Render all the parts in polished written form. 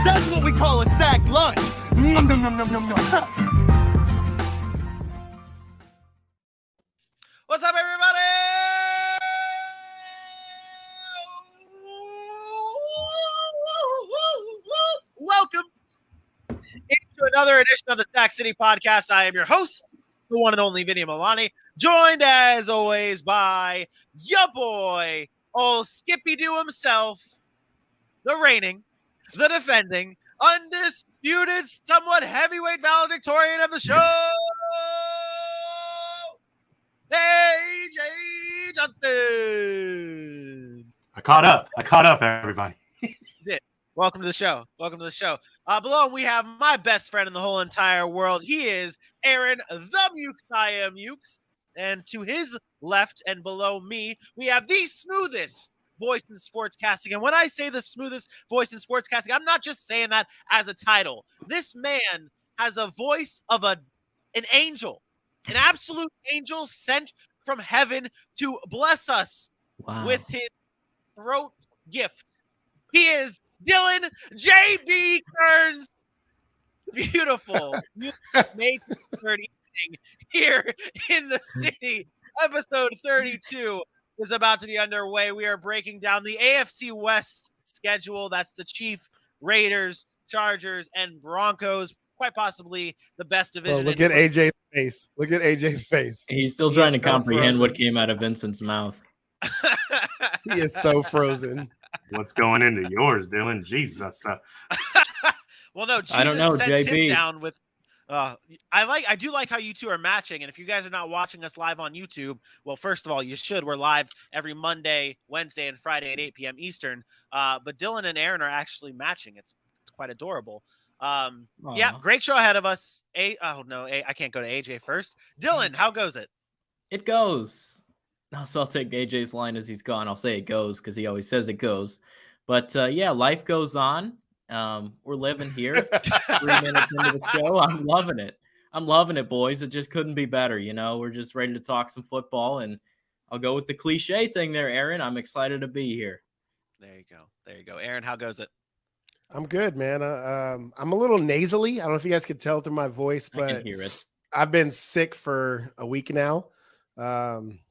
That's what we call a sack lunch. Nom, nom, nom, nom, nom, nom. What's up, everybody? Welcome into another edition of the Sack City Podcast. I am your host, the one and only Vinny Milani, joined as always by ya boy, old Skippy Doo himself, the reigning, the defending, undisputed, somewhat heavyweight valedictorian of the show, AJ Johnson. I caught up, everybody. Welcome to the show. Below him, we have my best friend in the whole entire world. He is Aaron, the Mukesiah Mukes. And to his left and below me, we have the smoothest voice in sportscasting. And when I say the smoothest voice in sportscasting, I'm not just saying that as a title. This man has a voice of an angel, an absolute angel sent from heaven to bless us with his throat gift. He is Dylan J.B. Kearns. Beautiful. May 30 here in the city. Episode 32 is about to be underway. We are breaking down the AFC West schedule. That's the Chiefs, Raiders, Chargers, and Broncos. Quite possibly the best division. Oh, look at AJ's face. Look at AJ's face. He's still trying to comprehend what came out of Vincent's mouth. He is so frozen. What's going into yours, Dylan? Jesus. Well, no, Jesus I don't know, sent JB. him down with. I do like how you two are matching, and if you guys are not watching us live on YouTube, well, first of all, you should. We're live every Monday, Wednesday, and Friday at 8 p.m. Eastern. But Dylan and Aaron are actually matching. It's quite adorable. Yeah, great show ahead of us. I can't go to AJ first. Dylan, how goes it? It goes. So I'll take AJ's line as he's gone. I'll say it goes because he always says it goes. But yeah, life goes on. We're living here 3 minutes into the show. I'm loving it, boys. It just couldn't be better. You know, we're just ready to talk some football, and I'll go with the cliche thing there, Aaron. I'm excited to be here. There you go. Aaron, how goes it? I'm good, man. I'm a little nasally. I don't know if you guys could tell through my voice, but I can hear it. I've been sick for a week now.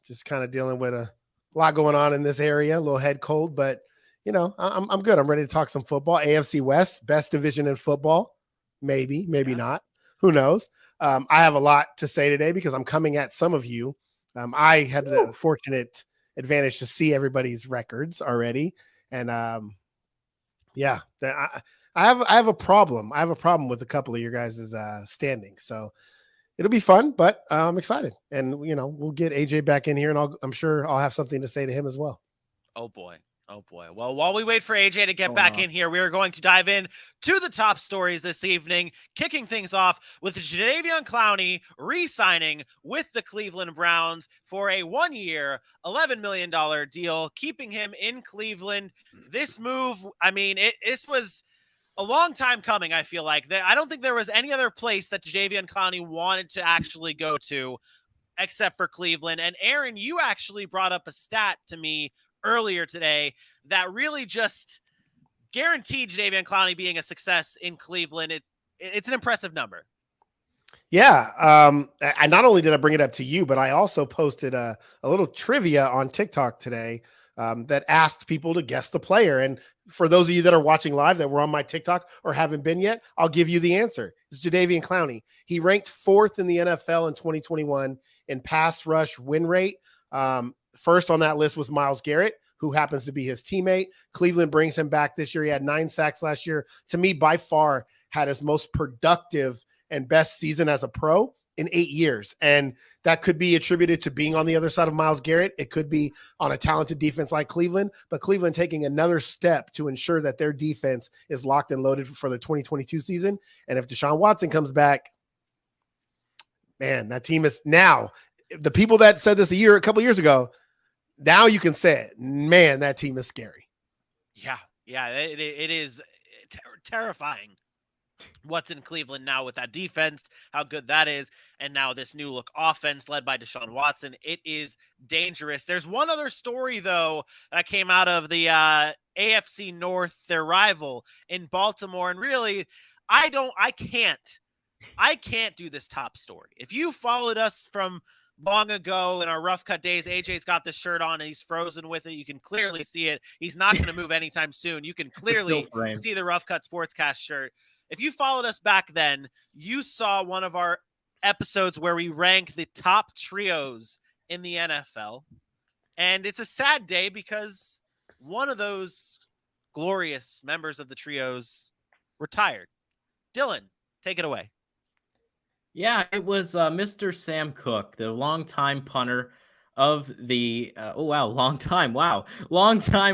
Just kind of dealing with a lot going on in this area, a little head cold, but you know, I'm good. I'm ready to talk some football. AFC West, best division in football. Maybe not. Who knows? I have a lot to say today because I'm coming at some of you. I had the fortunate advantage to see everybody's records already. And I have a problem. I have a problem with a couple of your guys' standings. So it'll be fun, but I'm excited. And, you know, we'll get AJ back in here, and I'm sure I'll have something to say to him as well. Oh, boy. Well, while we wait for AJ to get back in here, we are going to dive in to the top stories this evening, kicking things off with Jadeveon Clowney re-signing with the Cleveland Browns for a 1-year, $11 million deal, keeping him in Cleveland. This move, I mean, this was a long time coming, I feel like. I don't think there was any other place that Jadeveon Clowney wanted to actually go to except for Cleveland. And Aaron, you actually brought up a stat to me earlier today that really just guaranteed Jadeveon Clowney being a success in Cleveland. It's an impressive number. Yeah. I not only did I bring it up to you, but I also posted a little trivia on TikTok today that asked people to guess the player. And for those of you that are watching live that were on my TikTok or haven't been yet, I'll give you the answer. It's Jadeveon Clowney. He ranked 4th in the NFL in 2021 in pass rush win rate. First on that list was Myles Garrett, who happens to be his teammate. Cleveland brings him back this year. He had 9 sacks last year. To me, by far, had his most productive and best season as a pro in 8 years. And that could be attributed to being on the other side of Myles Garrett. It could be on a talented defense like Cleveland, but Cleveland taking another step to ensure that their defense is locked and loaded for the 2022 season. And if Deshaun Watson comes back, man, that team is now the people that said this a couple years ago. Now you can say it, man, that team is scary. Yeah, it is terrifying what's in Cleveland now with that defense, how good that is, and now this new look offense led by Deshaun Watson. It is dangerous. There's one other story, though, that came out of the AFC North, their rival in Baltimore. And really, I can't do this top story. If you followed us from long ago in our rough cut days, AJ's got this shirt on and he's frozen with it. You can clearly see it. He's not going to move anytime soon. You can clearly see the rough cut sportscast shirt. If you followed us back then, you saw one of our episodes where we rank the top trios in the NFL. And it's a sad day because one of those glorious members of the trios retired. Dylan, take it away. Yeah, it was Mr. Sam Cook, the longtime punter of the long time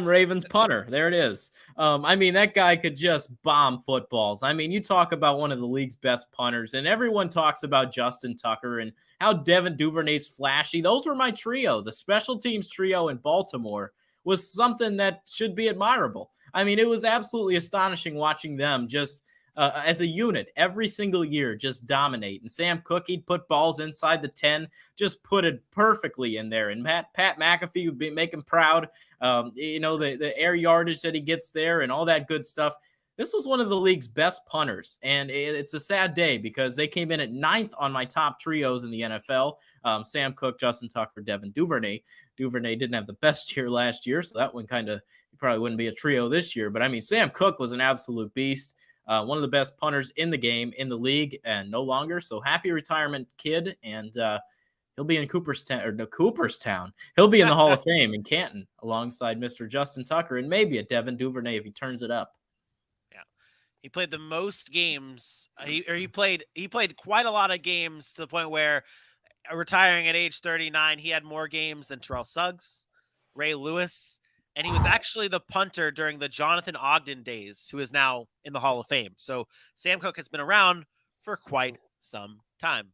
Ravens punter. There it is. I mean, that guy could just bomb footballs. I mean, you talk about one of the league's best punters, and everyone talks about Justin Tucker and how Devin Duvernay's flashy. Those were my trio. The special teams trio in Baltimore was something that should be admirable. I mean, it was absolutely astonishing watching them just as a unit every single year just dominate. And Sam Cook, he'd put balls inside the 10, just put it perfectly in there. And Pat McAfee would make him proud. The air yardage that he gets there and all that good stuff. This was one of the league's best punters. And it's a sad day because they came in at 9th on my top trios in the NFL. Sam Cook, Justin Tucker, Devin Duvernay. Duvernay didn't have the best year last year, so that one probably wouldn't be a trio this year. But I mean, Sam Cook was an absolute beast. One of the best punters in the game, in the league, and no longer. So happy retirement, kid. And he'll be in Cooperstown. He'll be in the Hall of Fame in Canton alongside Mr. Justin Tucker and maybe a Devin Duvernay if he turns it up. Yeah. He played the most games. He played quite a lot of games to the point where retiring at age 39, he had more games than Terrell Suggs, Ray Lewis, and he was actually the punter during the Jonathan Ogden days, who is now in the Hall of Fame. So Sam Cook has been around for quite some time.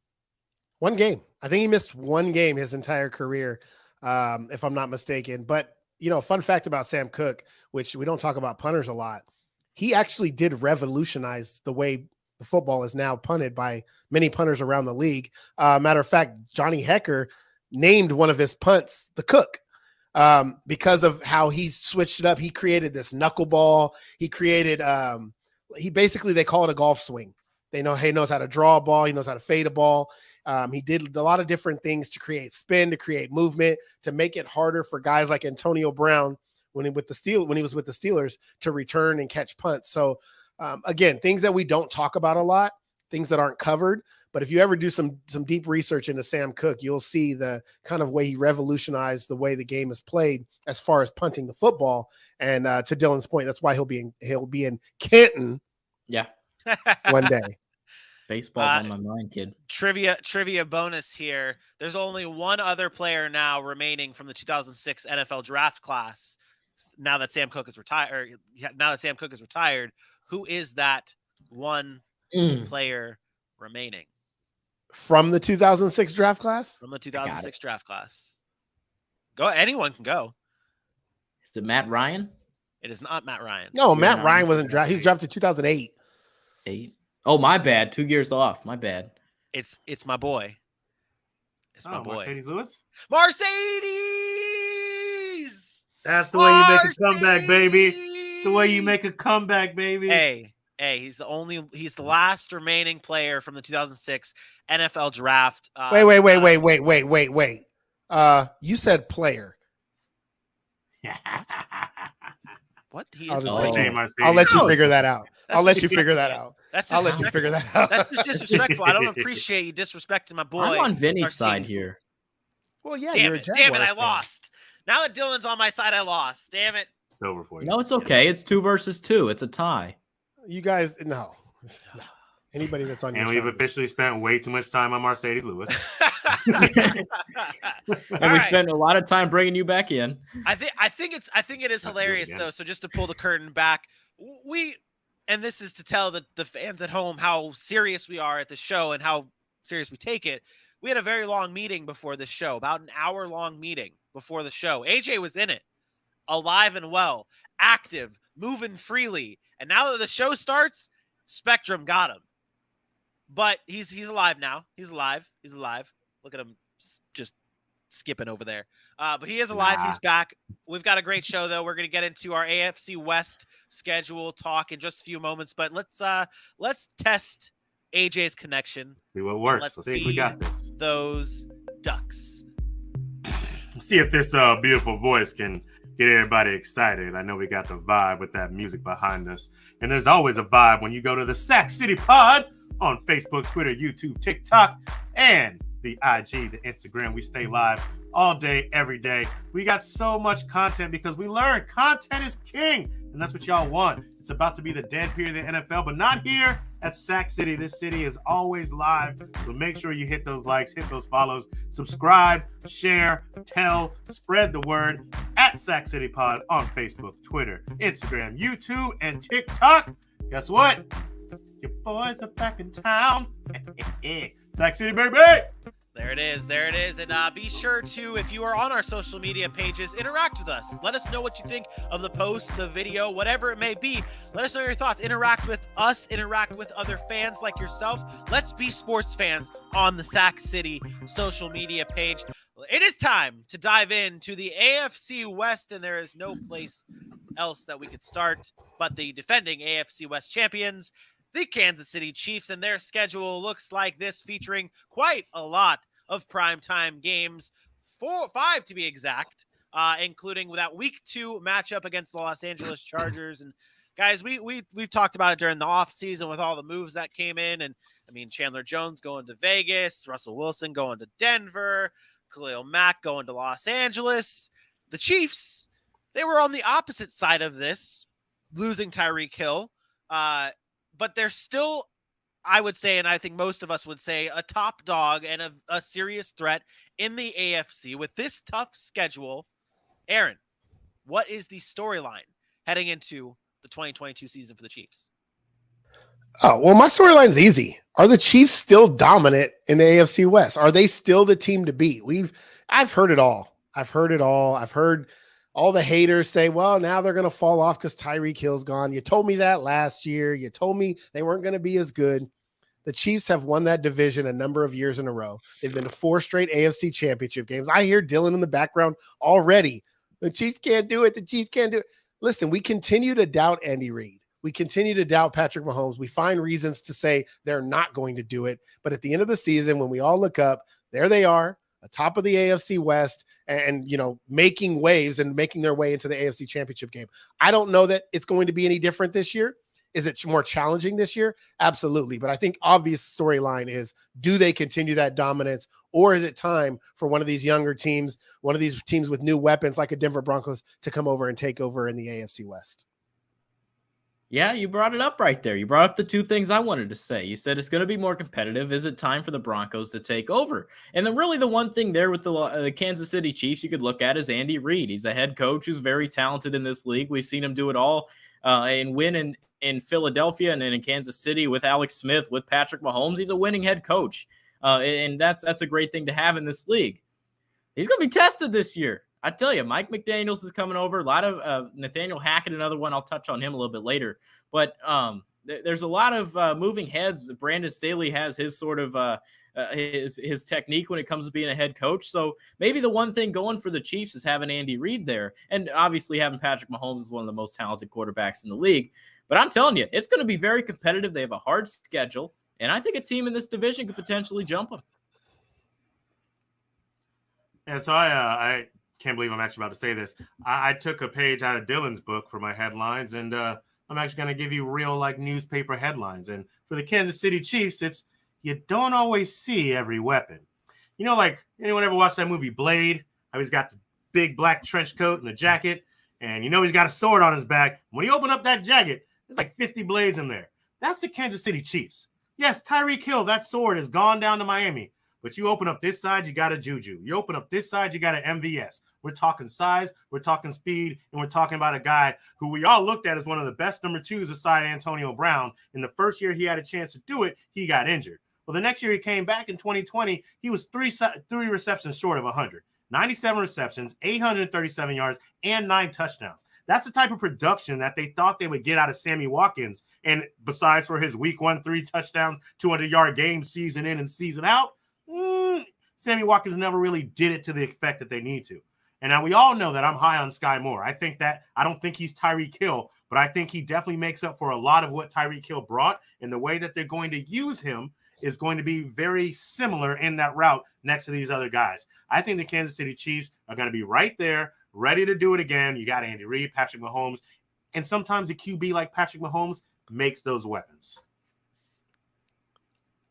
One game. I think he missed one game his entire career, if I'm not mistaken. But, fun fact about Sam Cook, which we don't talk about punters a lot, he actually did revolutionize the way the football is now punted by many punters around the league. Matter of fact, Johnny Hecker named one of his punts the Cook. Because of how he switched it up. He created this knuckleball. He created, they call it a golf swing. He knows how to draw a ball. He knows how to fade a ball. He did a lot of different things to create spin, to create movement, to make it harder for guys like Antonio Brown when he was with the Steelers to return and catch punts. So again, things that we don't talk about a lot, things that aren't covered. But if you ever do some deep research into Sam Cook, you'll see the kind of way he revolutionized the way the game is played as far as punting the football. And to Dylan's point, that's why he'll be in Canton. Yeah, one day. Baseball's on my mind, kid. Trivia bonus here. There's only one other player now remaining from the 2006 NFL draft class. Now that Sam Cook is retired, who is that one player remaining? From the 2006 draft class? From the 2006 draft class. Go. Anyone can go. Is it Matt Ryan? It is not Matt Ryan. No, Matt Ryan wasn't drafted. He was drafted 2008. 8. Oh, my bad. 2 years off. My bad. It's my boy. It's my boy. Mercedes Lewis? Mercedes! That's the way you make a comeback, baby. It's the way you make a comeback, baby. Hey, he's the last remaining player from the 2006 NFL draft. Wait. You said player. What? I'll let you figure that out. I'll let you figure that out. That's just disrespectful. I don't appreciate you disrespecting my boy. I'm on Vinny's side here. Well, yeah, damn it! I lost. Now that Dylan's on my side, I lost. Damn it! It's over for you. No, it's okay. It's 2 versus 2. It's a tie. You guys, no. Anybody that's on your side. And we've officially spent way too much time on Mercedes Lewis. And we spent a lot of time bringing you back in. I think it is hilarious though. So just to pull the curtain back, and this is to tell the fans at home how serious we are at the show and how serious we take it. We had a very long meeting before the show, about an hour-long meeting before the show. AJ was in it, alive and well, active, moving freely. And now that the show starts, Spectrum got him. But he's alive now. He's alive. Look at him just skipping over there. But he is alive. He's back. We've got a great show, though. We're going to get into our AFC West schedule talk in just a few moments. But let's test AJ's connection. See what works. Let's see if we got this. Those ducks. See if this beautiful voice can get everybody excited. I know we got the vibe with that music behind us. And there's always a vibe when you go to the Sac City Pod on Facebook, Twitter, YouTube, TikTok, and the IG, the Instagram. We stay live all day, every day. We got so much content because we learned content is king, and that's what y'all want. It's about to be the dead period of the NFL, but not here at Sac City. This city is always live, so make sure you hit those likes, hit those follows, subscribe, share, tell, spread the word at Sac City Pod on Facebook, Twitter, Instagram, YouTube, and TikTok. Guess what? Your boys are back in town. Sac City, baby! There it is. There it is. And be sure to, if you are on our social media pages, interact with us. Let us know what you think of the post, the video, whatever it may be. Let us know your thoughts. Interact with us. Interact with other fans like yourself. Let's be sports fans on the Sac City social media page. It is time to dive into the AFC West, and there is no place else that we could start but the defending AFC West champions, the Kansas City Chiefs, and their schedule looks like this, featuring quite a lot of primetime games, 5 to be exact, including that Week 2 matchup against the Los Angeles Chargers. And guys, we've talked about it during the offseason with all the moves that came in, and I mean Chandler Jones going to Vegas, Russell Wilson going to Denver, Khalil Mack going to Los Angeles. The Chiefs, they were on the opposite side of this, losing Tyreek Hill. But they're still, I would say, and I think most of us would say, a top dog and a serious threat in the AFC. With this tough schedule, Aaron, what is the storyline heading into the 2022 season for the Chiefs? Oh, well, my storyline's easy. Are the Chiefs still dominant in the AFC West? Are they still the team to beat? I've heard it all. I've heard all the haters say, well, now they're going to fall off because Tyreek Hill's gone. You told me that last year. You told me they weren't going to be as good. The Chiefs have won that division a number of years in a row. They've been to 4 straight AFC championship games. I hear Dylan in the background already. The Chiefs can't do it. The Chiefs can't do it. Listen, we continue to doubt Andy Reid. We continue to doubt Patrick Mahomes. We find reasons to say they're not going to do it. But at the end of the season, when we all look up, there they are, atop of the AFC West, and making waves and making their way into the AFC Championship game. I don't know that it's going to be any different this year. Is it more challenging this year? Absolutely. But I think obvious storyline is, do they continue that dominance, or is it time for one of these younger teams, one of these teams with new weapons like a Denver Broncos, to come over and take over in the AFC West? Yeah, you brought it up right there. You brought up the 2 things I wanted to say. You said it's going to be more competitive. Is it time for the Broncos to take over? And then really the one thing there with the Kansas City Chiefs you could look at is Andy Reid. He's a head coach who's very talented in this league. We've seen him do it all and win in Philadelphia and then in Kansas City with Alex Smith, with Patrick Mahomes. He's a winning head coach, and that's a great thing to have in this league. He's going to be tested this year. I tell you, Mike McDaniels is coming over. A lot of Nathaniel Hackett, another one. I'll touch on him a little bit later. But there's a lot of moving heads. Brandon Staley has his sort of his technique when it comes to being a head coach. So maybe the one thing going for the Chiefs is having Andy Reid there, and obviously having Patrick Mahomes is one of the most talented quarterbacks in the league. But I'm telling you, it's going to be very competitive. They have a hard schedule, and I think a team in this division could potentially jump them. Yeah, so I can't believe I'm actually about to say this. I took a page out of Dylan's book for my headlines, and I'm actually going to give you real newspaper headlines. And for the Kansas City Chiefs, it's, you don't always see every weapon. Anyone ever watched that movie Blade? How he's got the big black trench coat and the jacket, and he's got a sword on his back. When you open up that jacket, there's 50 blades in there. That's the Kansas City Chiefs. Yes, Tyreek Hill, that sword has gone down to Miami. But you open up this side, you got a Juju. You open up this side, you got an MVS. We're talking size, we're talking speed, and we're talking about a guy who we all looked at as one of the best number 2s aside Antonio Brown. In the first year he had a chance to do it, he got injured. Well, the next year he came back in 2020, he was three receptions short of 100. 97 receptions, 837 yards, and 9 touchdowns. That's the type of production that they thought they would get out of Sammy Watkins. And besides for his week 1, 3 touchdowns, 200-yard game season in and season out, Sammy Watkins never really did it to the effect that they need to. And now we all know that I'm high on Sky Moore. I don't think he's Tyreek Hill, but I think he definitely makes up for a lot of what Tyreek Hill brought. And the way that they're going to use him is going to be very similar in that route next to these other guys. I think the Kansas City Chiefs are going to be right there, ready to do it again. You got Andy Reid, Patrick Mahomes, and sometimes a QB like Patrick Mahomes makes those weapons.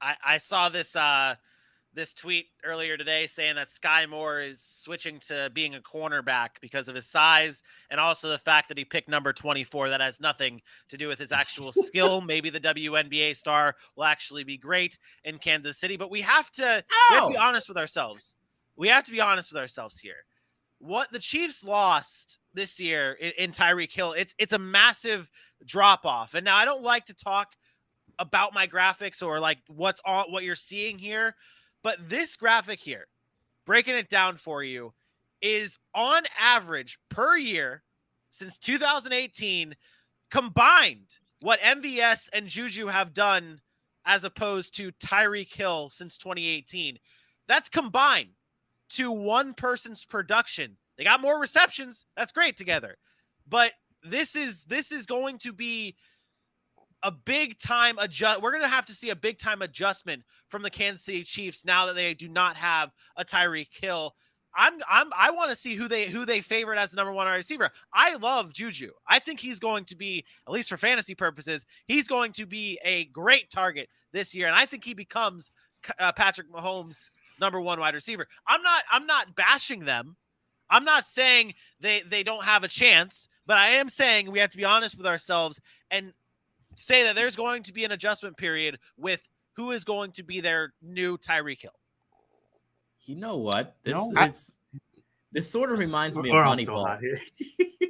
I saw this tweet earlier today saying that Sky Moore is switching to being a cornerback because of his size and also the fact that he picked number 24. That has nothing to do with his actual skill. Maybe the WNBA star will actually be great in Kansas City, but we have to be honest with ourselves. We have to be honest with ourselves here. What the Chiefs lost this year in Tyreek Hill, it's a massive drop off. And now I don't like to talk about my graphics or like what you're seeing here, but this graphic here, breaking it down for you, is on average per year since 2018 combined what MVS and Juju have done as opposed to Tyreek Hill since 2018. That's combined to one person's production. They got more receptions. That's great together. But this is going to be a big time we're going to have to see a big time adjustment from the Kansas City Chiefs now that they do not have a Tyreek Hill. I want to see who they favorite as the number one wide receiver. I love Juju. I think he's going to be, at least for fantasy purposes, he's going to be a great target this year. And I think he becomes Patrick Mahomes' number one wide receiver. I'm not bashing them. I'm not saying they don't have a chance, but I am saying we have to be honest with ourselves and say that there's going to be an adjustment period with who is going to be their new Tyreek Hill. You know what? This sort of reminds me of Moneyball.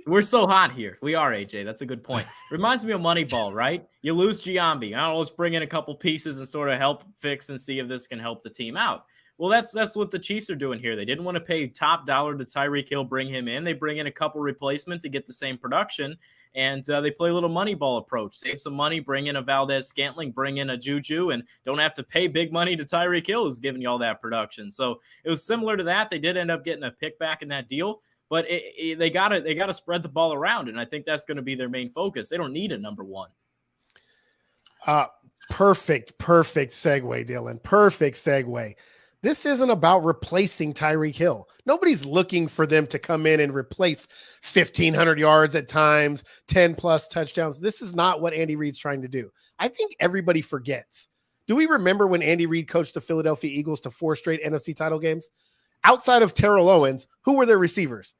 We're so hot here. We are, AJ. That's a good point. Reminds me of Moneyball, right? You lose Giambi. I don't know, let's bring in a couple pieces and sort of help fix and see if this can help the team out. Well, that's what the Chiefs are doing here. They didn't want to pay top dollar to Tyreek Hill, bring him in. They bring in a couple replacements to get the same production, and they play a little Moneyball approach. Save some money, bring in a Valdez-Scantling, bring in a Juju, and don't have to pay big money to Tyreek Hill, who's giving you all that production. So it was similar to that. They did end up getting a pick back in that deal, but they gotta spread the ball around, and I think that's going to be their main focus. They don't need a number one. Perfect segue, Dylan. Perfect segue. This isn't about replacing Tyreek Hill. Nobody's looking for them to come in and replace 1,500 yards at times, 10-plus touchdowns. This is not what Andy Reid's trying to do. I think everybody forgets. Do we remember when Andy Reid coached the Philadelphia Eagles to 4 straight NFC title games? Outside of Terrell Owens, who were their receivers?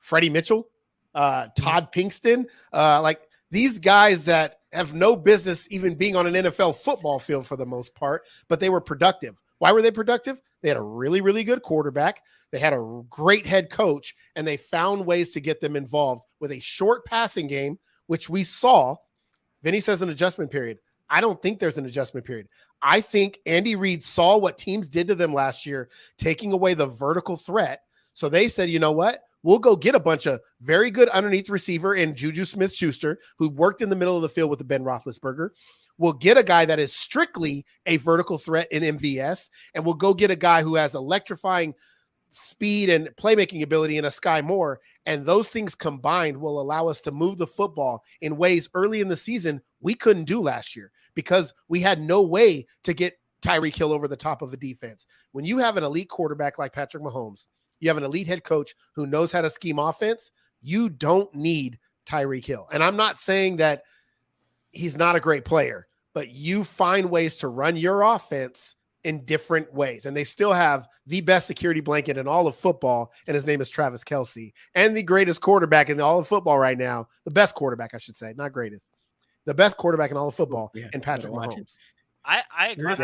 Freddie Mitchell, Todd Pinkston, like these guys that have no business even being on an NFL football field for the most part, but they were productive. Why were they productive? They had a really, really good quarterback. They had a great head coach, and they found ways to get them involved with a short passing game, which we saw. Vinny says an adjustment period. I don't think there's an adjustment period. I think Andy Reid saw what teams did to them last year, taking away the vertical threat. So they said, you know what? We'll go get a bunch of very good underneath receiver in Juju Smith-Schuster, who worked in the middle of the field with the Ben Roethlisberger. We'll get a guy that is strictly a vertical threat in MVS, and we'll go get a guy who has electrifying speed and playmaking ability in a Sky Moore. And those things combined will allow us to move the football in ways early in the season we couldn't do last year because we had no way to get Tyreek Hill over the top of a defense. When you have an elite quarterback like Patrick Mahomes, you have an elite head coach who knows how to scheme offense, you don't need Tyreek Hill. And I'm not saying that he's not a great player, but you find ways to run your offense in different ways. And they still have the best security blanket in all of football, and his name is Travis Kelce, and the greatest quarterback in all of football right now, the best quarterback, I should say, not greatest, the best quarterback in all of football, and Patrick Mahomes. I agree. Let's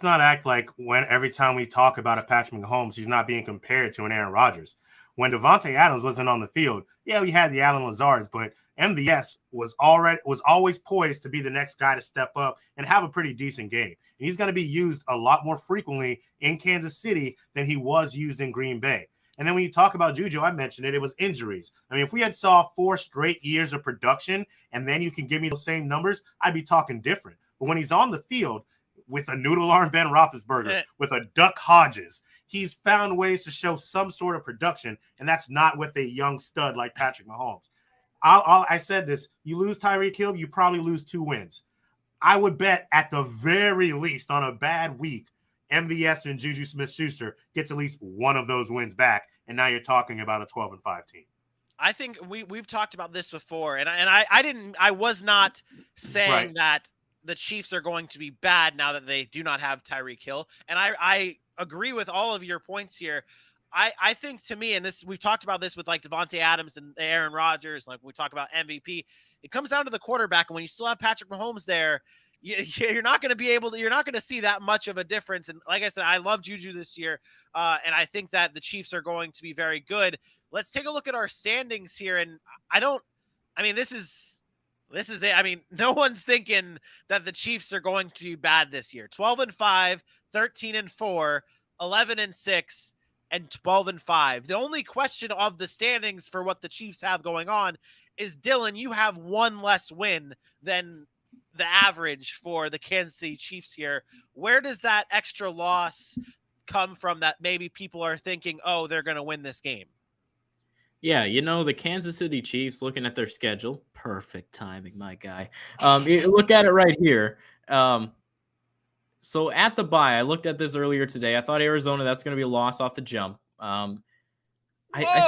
not act like when every time we talk about a Patrick Mahomes, he's not being compared to an Aaron Rodgers. When Devontae Adams wasn't on the field, yeah, we had the Allen Lazards, but MVS was always poised to be the next guy to step up and have a pretty decent game. And he's going to be used a lot more frequently in Kansas City than he was used in Green Bay. And then when you talk about Juju, I mentioned it was injuries. I mean, if we had saw 4 straight years of production and then you can give me those same numbers, I'd be talking different. But when he's on the field, with a noodle arm Ben Roethlisberger, with a Duck Hodges. He's found ways to show some sort of production, and that's not with a young stud like Patrick Mahomes. I said this. You lose Tyreek Hill, you probably lose 2 wins. I would bet at the very least on a bad week, MVS and Juju Smith-Schuster gets at least one of those wins back, and now you're talking about a 12-5 team. I think we've talked about this before, and I was not saying that the Chiefs are going to be bad now that they do not have Tyreek Hill, and I agree with all of your points here. I think, to me, and this, we've talked about this with like Devontae Adams and Aaron Rodgers, like we talk about MVP, it comes down to the quarterback, and when you still have Patrick Mahomes there, you're not going to be able to, you're not going to see that much of a difference. And like I said, I love Juju this year, and I think that the Chiefs are going to be very good. Let's take a look at our standings here, and this is it. I mean, no one's thinking that the Chiefs are going to be bad this year. 12-5, 13-4, 11-6, and 12-5. The only question of the standings for what the Chiefs have going on is, Dylan, you have one less win than the average for the Kansas City Chiefs here. Where does that extra loss come from that maybe people are thinking, oh, they're going to win this game? Yeah, the Kansas City Chiefs, looking at their schedule, perfect timing, my guy. You look at it right here. So at the bye, I looked at this earlier today. I thought Arizona, that's going to be a loss off the jump. I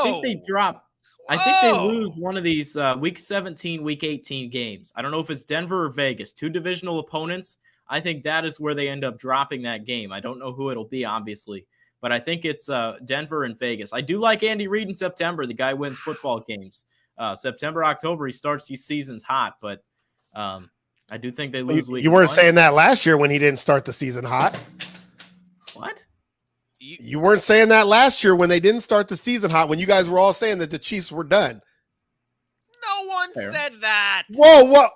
think they drop. I think they lose one of these week 17, week 18 games. I don't know if it's Denver or Vegas, 2 divisional opponents. I think that is where they end up dropping that game. I don't know who it'll be, obviously, but I think it's Denver and Vegas. I do like Andy Reid in September. The guy wins football games. September, October, he starts these seasons hot, but I do think they lose week. You weren't 1. saying that last year when he didn't start the season hot. What? You weren't saying that last year when they didn't start the season hot, when you guys were all saying that the Chiefs were done. No one said that. Whoa.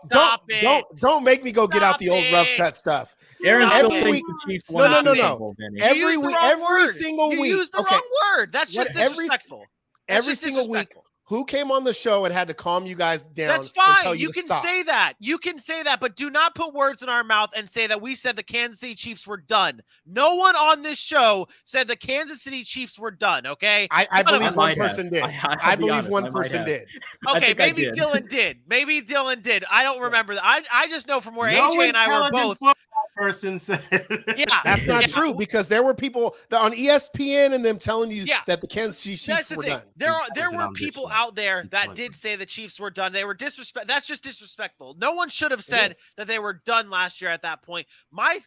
Don't make me go get out the old rough cut stuff. Aaron every week, no. Every week, every single week. You used the wrong word. That's just disrespectful. Every single week. Who came on the show and had to calm you guys down? That's fine. You can say that. You can say that, but do not put words in our mouth and say that we said the Kansas City Chiefs were done. No one on this show said the Kansas City Chiefs were done, okay? I believe one person did. I believe one person did. Okay, maybe Dylan did. Maybe Dylan did. I don't remember that. I just know from where AJ and I were both. Person said, yeah, that's not true, because there were people on ESPN and them telling you that the Kansas City Chiefs were done. There were people out there that did say the Chiefs were done. They were disrespect. That's just disrespectful. No one should have said that they were done last year at that point. My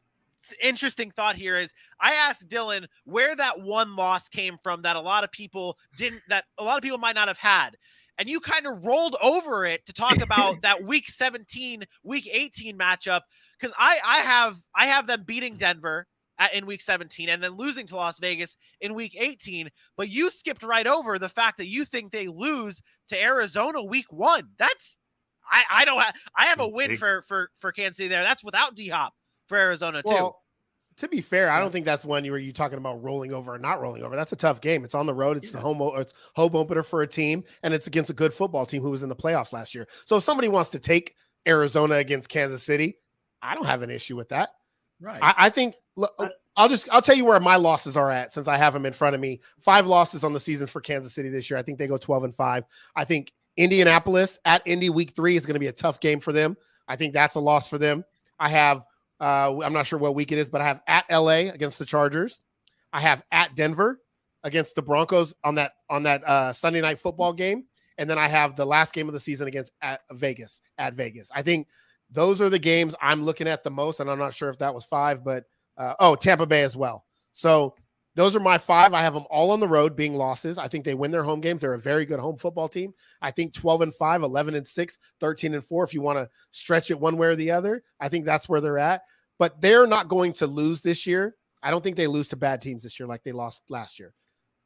interesting thought here is, I asked Dylan where that one loss came from that a lot of people might not have had. And you kind of rolled over it to talk about that week 17, week 18 matchup. Because I have them beating Denver in week 17 and then losing to Las Vegas in week 18. But you skipped right over the fact that you think they lose to Arizona week 1. That's I have a win for Kansas City there. That's without D-Hop for Arizona too. Well, to be fair, I don't think that's one where you're talking about rolling over or not rolling over. That's a tough game. It's on the road. It's the home opener for a team, and it's against a good football team who was in the playoffs last year. So if somebody wants to take Arizona against Kansas City, I don't have an issue with that. Right. I think I'll tell you where my losses are at, since I have them in front of me. 5 losses on the season for Kansas City this year. I think they go 12-5. I think Indianapolis at Indy week 3 is going to be a tough game for them. I think that's a loss for them. I have I'm not sure what week it is, but I have at LA against the Chargers. I have at Denver against the Broncos on that Sunday night football game. And then I have the last game of the season against at Vegas. I think those are the games I'm looking at the most. And I'm not sure if that was 5, but Tampa Bay as well. So those are my 5. I have them all on the road being losses. I think they win their home games. They're a very good home football team. I think 12-5, 11-6, 13-4, if you want to stretch it one way or the other. I think that's where they're at. But they're not going to lose this year. I don't think they lose to bad teams this year like they lost last year.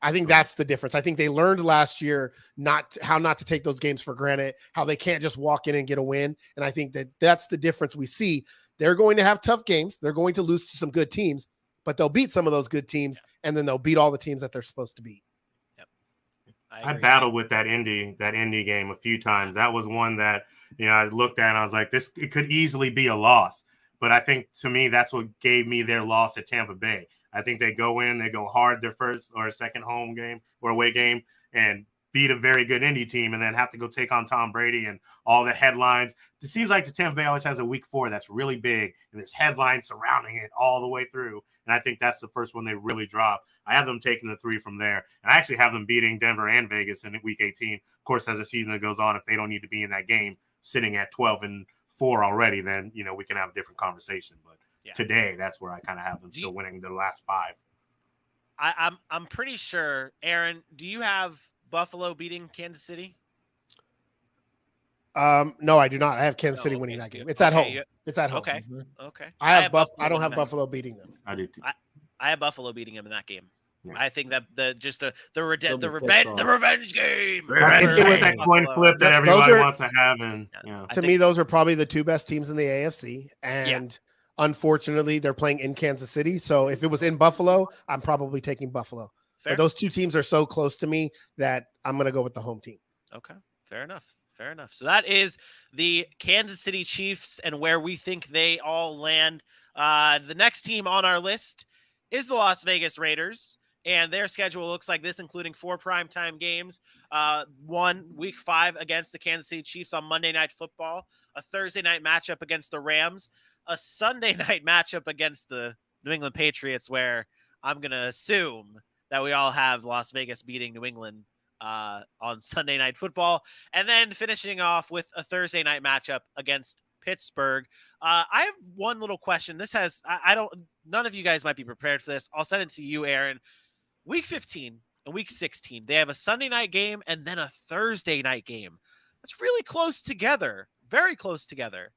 I think that's the difference. I think they learned last year how not to take those games for granted, how they can't just walk in and get a win. And I think that's the difference we see. They're going to have tough games. They're going to lose to some good teams, but they'll beat some of those good teams, and then they'll beat all the teams that they're supposed to beat. Yep. I battled with that Indy game a few times. That was one that, I looked at and I was like, it could easily be a loss. But I think, to me, that's what gave me their loss at Tampa Bay. I think they go in, they go hard their first or second home game or away game and beat a very good Indy team and then have to go take on Tom Brady and all the headlines. It seems like the Tampa Bay always has a week 4 that's really big, and there's headlines surrounding it all the way through. And I think that's the first one they really drop. I have them taking the 3 from there. And I actually have them beating Denver and Vegas in week 18. Of course, as the season goes on, if they don't need to be in that game sitting at 12-4 already, then, we can have a different conversation. But today, that's where I kind of have them still winning the last 5. I'm pretty sure, Aaron, do you have Buffalo beating Kansas City? No, I do not. I have Kansas City winning that game. It's at home. It's at home. Okay. Mm-hmm. Okay. I don't have Buffalo beating them. I do too. I have Buffalo beating them in that game. Yeah. I think that the revenge game. It was that coin flip that everybody wants to have, and to me, those are probably the 2 best teams in the AFC, and unfortunately, they're playing in Kansas City. So if it was in Buffalo, I'm probably taking Buffalo. But those 2 teams are so close to me that I'm going to go with the home team. Okay, fair enough. So that is the Kansas City Chiefs and where we think they all land. The next team on our list is the Las Vegas Raiders, and their schedule looks like this, including 4 primetime games. One week 5 against the Kansas City Chiefs on Monday Night Football, a Thursday night matchup against the Rams, a Sunday night matchup against the New England Patriots, where I'm going to assume that we all have Las Vegas beating New England on Sunday Night Football, and then finishing off with a Thursday night matchup against Pittsburgh. I have one little question. This has, none of you guys might be prepared for this. I'll send it to you, Aaron. Week 15 and week 16, they have a Sunday night game and then a Thursday night game. That's really close together. Very close together.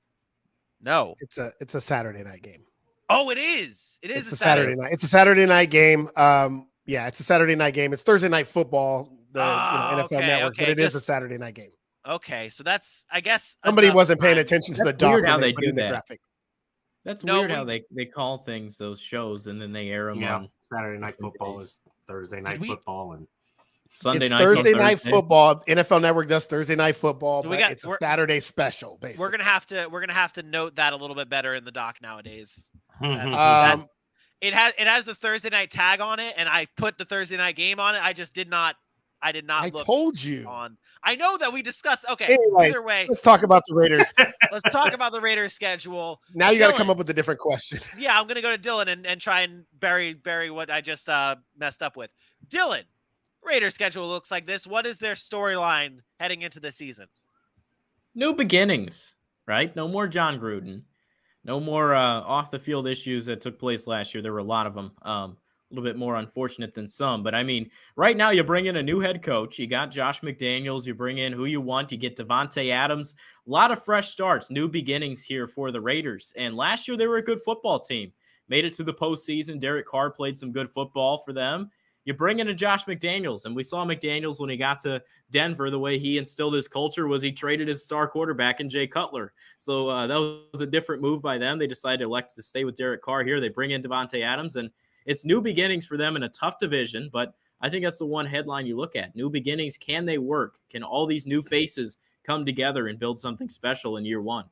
No. It's a Saturday night game. Oh, it is. It is a Saturday night. It's a Saturday night game. It's a Saturday night game. It's Thursday Night Football, the NFL Network, but it is a Saturday night game. Okay, so that's, I guess, somebody wasn't paying attention to the doc. Weird how they do that. Graphic. That's weird how they call things those shows and then they air them on Saturday Night Football is Thursday Night Football and Sunday night. Thursday Night Football. NFL Network does Thursday Night Football, so but it's a Saturday special. Basically, we're gonna have to note that a little bit better in the doc nowadays. It has the Thursday night tag on it, and I put the Thursday night game on it. I did not. I told you. I know that we discussed. Okay. Anyway, either way, let's talk about the Raiders. Let's talk about the Raiders schedule. Now you got to come up with a different question. Yeah, I'm gonna go to Dylan and try and bury what I just messed up with. Dylan, Raiders schedule looks like this. What is their storyline heading into the season? New beginnings, right? No more John Gruden. No more off the field issues that took place last year. There were a lot of them. A little bit more unfortunate than some. But I mean, right now you bring in a new head coach. You got Josh McDaniels. You bring in who you want. You get Devontae Adams. A lot of fresh starts, new beginnings here for the Raiders. And last year they were a good football team. Made it to the postseason. Derek Carr played some good football for them. You bring in a Josh McDaniels, and we saw McDaniels when he got to Denver, the way he instilled his culture was he traded his star quarterback in Jay Cutler. So that was a different move by them. They decided to elect to stay with Derek Carr here. They bring in Devontae Adams, and it's new beginnings for them in a tough division, but I think that's the one headline you look at. New beginnings, can they work? Can all these new faces come together and build something special in year one?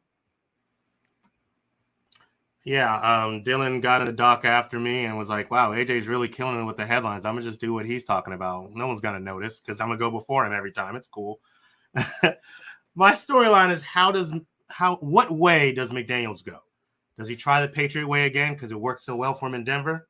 Yeah, Dylan got in the doc after me and was like, wow, AJ's really killing it with the headlines. I'm going to just do what he's talking about. No one's going to notice because I'm going to go before him every time. It's cool. My storyline is what way does McDaniels go? Does he try the Patriot way again because it worked so well for him in Denver?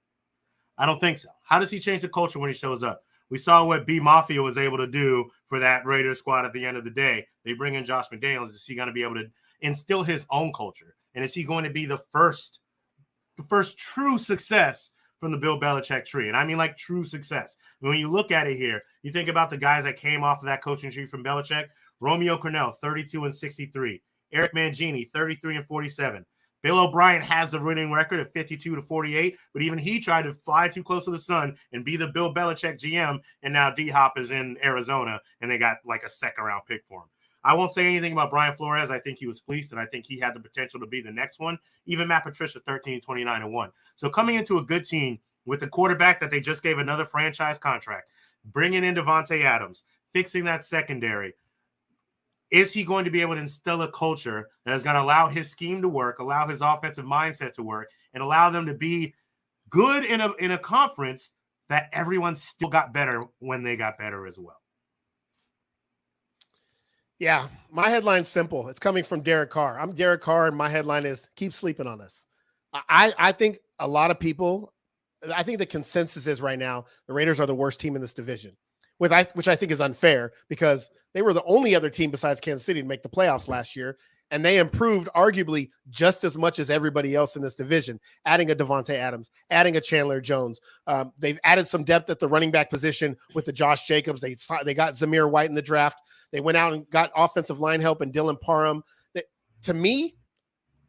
I don't think so. How does he change the culture when he shows up? We saw what B Mafia was able to do for that Raiders squad at the end of the day. They bring in Josh McDaniels. Is he going to be able to instill his own culture? And is he going to be the first true success from the Bill Belichick tree? And I mean like true success. When you look at it here, you think about the guys that came off of that coaching tree from Belichick. Romeo Crennel, 32-63. Eric Mangini, 33-47. Bill O'Brien has a winning record of 52-48, but even he tried to fly too close to the sun and be the Bill Belichick GM, and now D-Hop is in Arizona, and they got like a second-round pick for him. I won't say anything about Brian Flores. I think he was fleeced, and I think he had the potential to be the next one. Even Matt Patricia, 13-29-1. So coming into a good team with the quarterback that they just gave another franchise contract, bringing in Devontae Adams, fixing that secondary, Is he going to be able to instill a culture that is going to allow his scheme to work, allow his offensive mindset to work, and allow them to be good in a conference that everyone still got better when they got better as well? Yeah, my headline's simple. It's coming from Derek Carr. I'm Derek Carr, and my headline is keep sleeping on us. I think a lot of people, I think the consensus is right now the Raiders are the worst team in this division, which I think is unfair because they were the only other team besides Kansas City to make the playoffs last year, and they improved arguably just as much as everybody else in this division, adding a Devontae Adams, adding a Chandler Jones. They've added some depth at the running back position with the Josh Jacobs. They got Zamir White in the draft. They went out and got offensive line help and Dylan Parham. To me,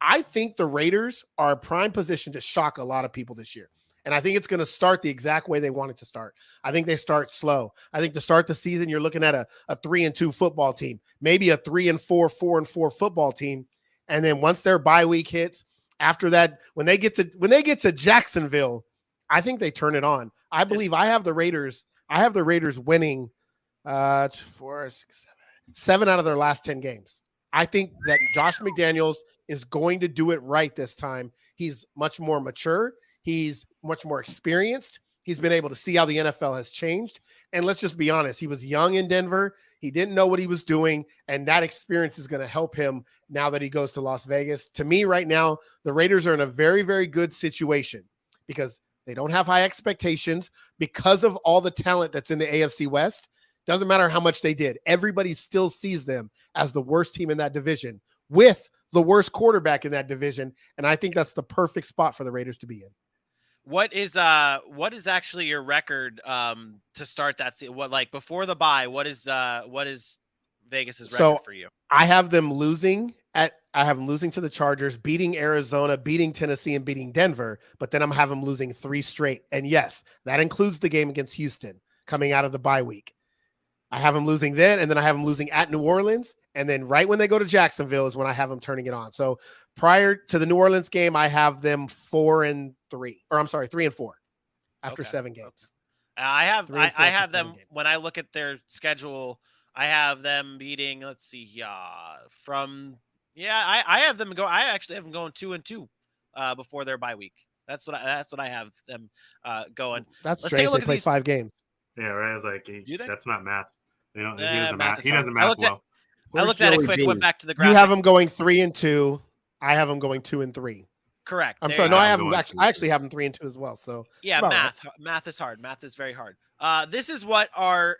I think the Raiders are a prime position to shock a lot of people this year. And I think it's going to start the exact way they want it to start. I think they start slow. I think to start the season, you're looking at a 3-2 football team, maybe a 3-4, 4-4 football team. And then once their bye week hits, after that, when they get to Jacksonville, I think they turn it on. I believe I have the Raiders winning 7 out of their last 10 games. I think that Josh McDaniels is going to do it right this time. He's much more mature. He's much more experienced. He's been able to see how the NFL has changed. And let's just be honest, he was young in Denver. He didn't know what he was doing. And that experience is going to help him now that he goes to Las Vegas. To me right now, the Raiders are in a very, very good situation because they don't have high expectations because of all the talent that's in the AFC West. Doesn't matter how much they did. Everybody still sees them as the worst team in that division with the worst quarterback in that division. And I think that's the perfect spot for the Raiders to be in. What is actually your record to start that season? What, like before the bye, what is Vegas's record for you? I have them losing to the Chargers, beating Arizona, beating Tennessee, and beating Denver, but then I'm having them losing 3 straight. And yes, that includes the game against Houston coming out of the bye week. I have them losing then, and then I have them losing at New Orleans. And then right when they go to Jacksonville is when I have them turning it on. So prior to the New Orleans game, I have them 3-4 after 7 games. I have them when I look at their schedule. I have them beating. Let's see, I have them go. I actually have them going 2-2 before their bye week. That's what I have them going. That's strange. They play 5 games. Yeah, right. I was like, that's not math. He doesn't math well. I looked at it quick, went back to the graphic. You have them going 3-2. I have them going 2-3. Correct. I'm sorry. No, I actually have them 3-2 as well. So yeah, math is hard. Math is very hard. This is what our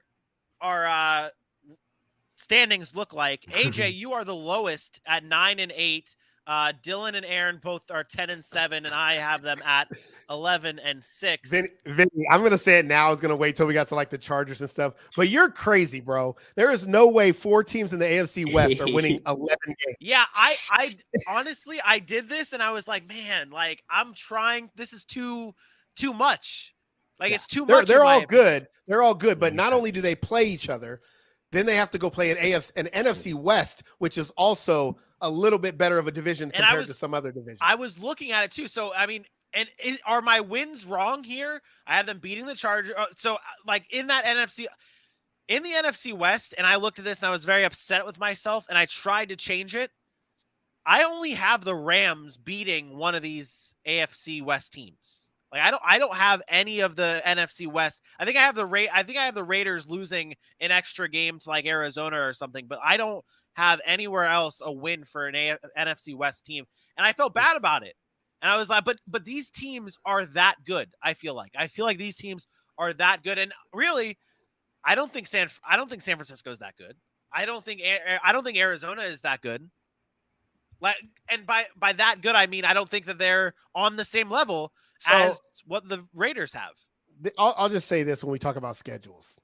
standings look like. AJ, you are the lowest at 9-8. Dylan and Aaron both are 10-7, and I have them at 11-6. Vinny, I'm gonna say it now. I was gonna wait till we got to like the Chargers and stuff, but you're crazy, bro. There is no way 4 teams in the AFC West are winning 11 games. Yeah, I honestly I did this and I was like, man, like I'm trying. This is too much. Like it's too much. They're all good. They're all good, but not only do they play each other, then they have to go play an NFC West, which is also a little bit better of a division compared to some other divisions. I was looking at it too. So, I mean, are my wins wrong here? I have them beating the Chargers. So, like in the NFC West, and I looked at this and I was very upset with myself and I tried to change it. I only have the Rams beating one of these AFC West teams. Like I don't have any of the NFC West. I think I have the Raiders losing an extra game to like Arizona or something, but I don't have anywhere else a win for an NFC West team. And I felt bad about it. And I was like, but these teams are that good. I feel like these teams are that good. And really, I don't think San Francisco is that good. I don't think Arizona is that good. Like, and by that good, I mean I don't think that they're on the same level as what the Raiders have. I'll just say this when we talk about schedules.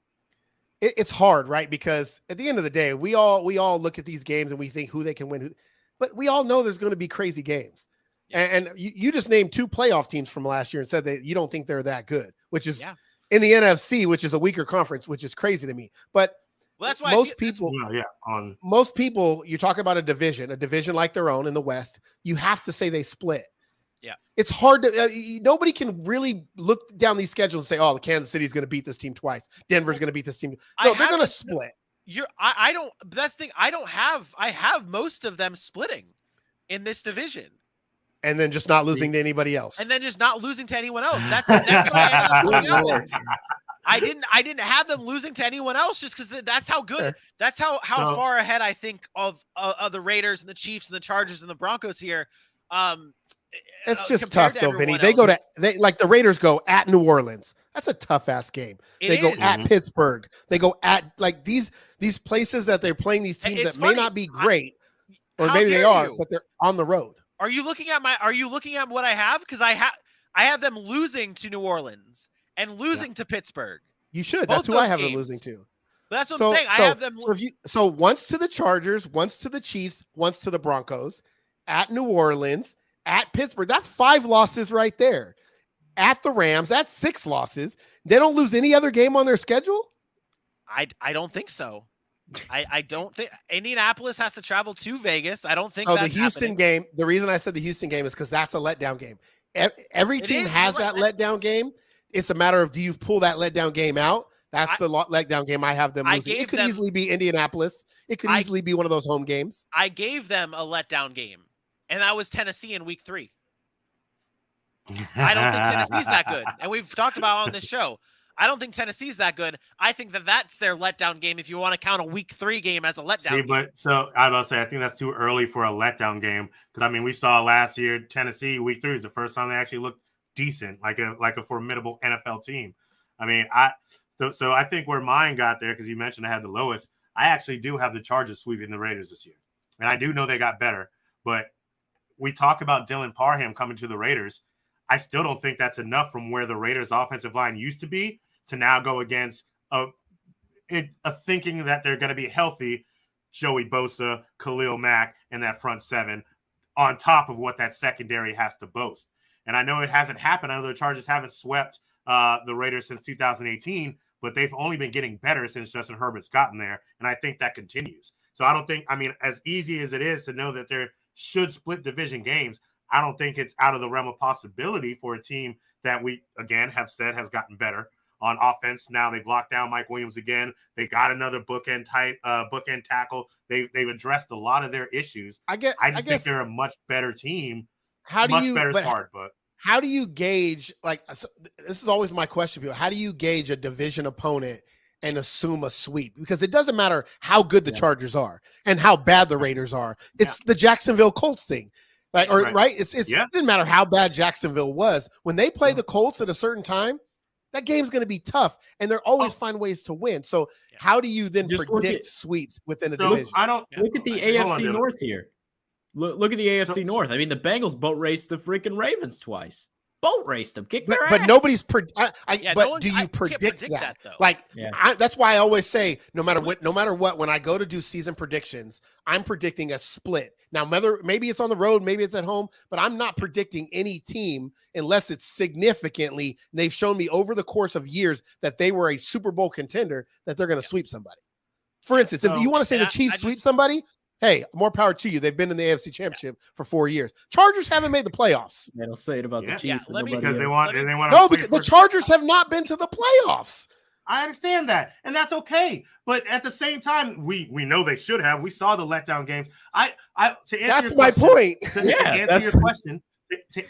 It's hard, right? Because at the end of the day, we all look at these games and we think who they can win, but we all know there's going to be crazy games. Yeah. And you just named 2 playoff teams from last year and said that you don't think they're that good, which is in the NFC, which is a weaker conference, which is crazy to me. But that's why most people, you talk about a division like their own in the West, you have to say they split. Yeah, it's hard to. Nobody can really look down these schedules and say, "Oh, Kansas City is going to beat this team twice. Denver's going to beat this team." No, they're going to split. I don't. That's the thing. I have most of them splitting in this division, and then just not losing to anybody else. and then just not losing to anyone else. That's what I ended up doing out with. I didn't have them losing to anyone else just because that's how good. Sure. That's how far ahead I think of the Raiders and the Chiefs and the Chargers and the Broncos here. It's just compared tough to though, Vinny. everyone else. They like the Raiders go at New Orleans. That's a tough ass game. They go at Pittsburgh. They go at like these places that they're playing these teams It's that may funny. not be great, or How maybe they dare are, you? but they're on the road. Are you looking at what I have? Because I have them losing to New Orleans and losing to Pittsburgh. You should. Both That's who I those have them games. losing to. But that's what I'm saying. I have them. So once to the Chargers, once to the Chiefs, once to the Broncos, at New Orleans, at Pittsburgh. That's 5 losses right there. At the Rams, that's 6 losses. They don't lose any other game on their schedule? I don't think so. I don't think Indianapolis has to travel to Vegas. I don't think so. That's The Houston happening. game. The reason I said the Houston game is because that's a letdown game. Every team is. has You're that right. letdown game. It's a matter of do you pull that letdown game out? That's the letdown game I have them losing. It could easily be Indianapolis. It could easily be one of those home games. I gave them a letdown game, and that was Tennessee in week 3. I don't think Tennessee's that good. And we've talked about on this show. I don't think Tennessee's that good. I think that's their letdown game if you want to count a week 3 game as a letdown game. So I was about to say, I think that's too early for a letdown game. Because, I mean, we saw last year, Tennessee, week 3 is the first time they actually looked decent, like a formidable NFL team. I mean, so I think where mine got there, because you mentioned I had the lowest, I actually do have the Chargers sweeping the Raiders this year. And I do know they got better. But we talk about Dylan Parham coming to the Raiders. I still don't think that's enough from where the Raiders' offensive line used to be to now go against a thinking that they're going to be healthy Joey Bosa, Khalil Mack, and that front 7 on top of what that secondary has to boast. And I know it hasn't happened. I know the Chargers haven't swept the Raiders since 2018, but they've only been getting better since Justin Herbert's gotten there, and I think that continues. So I don't think – I mean, as easy as it is to know that there should split division games, I don't think it's out of the realm of possibility for a team that we, again, have said has gotten better on offense. Now they've locked down Mike Williams again. They got another bookend tackle. They've addressed a lot of their issues. I just think they're a much better team. How do you gauge, like, so this is always my question, people. How do you gauge a division opponent and assume a sweep? Because it doesn't matter how good the Chargers are and how bad the Raiders are. It's the Jacksonville Colts thing. Like, or right? It didn't matter how bad Jacksonville was. When they play the Colts at a certain time, that game's going to be tough, and they're always find ways to win. So how do you then predict sweeps within a division? Look at the AFC North here. Look at the AFC North. I mean, the Bengals boat raced the freaking Ravens twice. Boat raced them. Kick their ass. But nobody's do you predict that? That's why I always say no matter what, when I go to do season predictions, I'm predicting a split. Now, maybe it's on the road, maybe it's at home, but I'm not predicting any team unless it's significantly. They've shown me over the course of years that they were a Super Bowl contender, that they're going to sweep somebody. For instance, if you want to say the Chiefs sweep somebody, hey, more power to you. They've been in the AFC Championship for 4 years. Chargers haven't made the playoffs. They don't say it about the Chiefs. Because they want. No, because the Chargers have not been to the playoffs. I understand that, and that's okay. But at the same time, we know they should have. We saw the letdown games. That's my point. To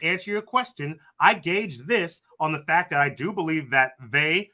answer your question, I gauged this on the fact that I do believe that they,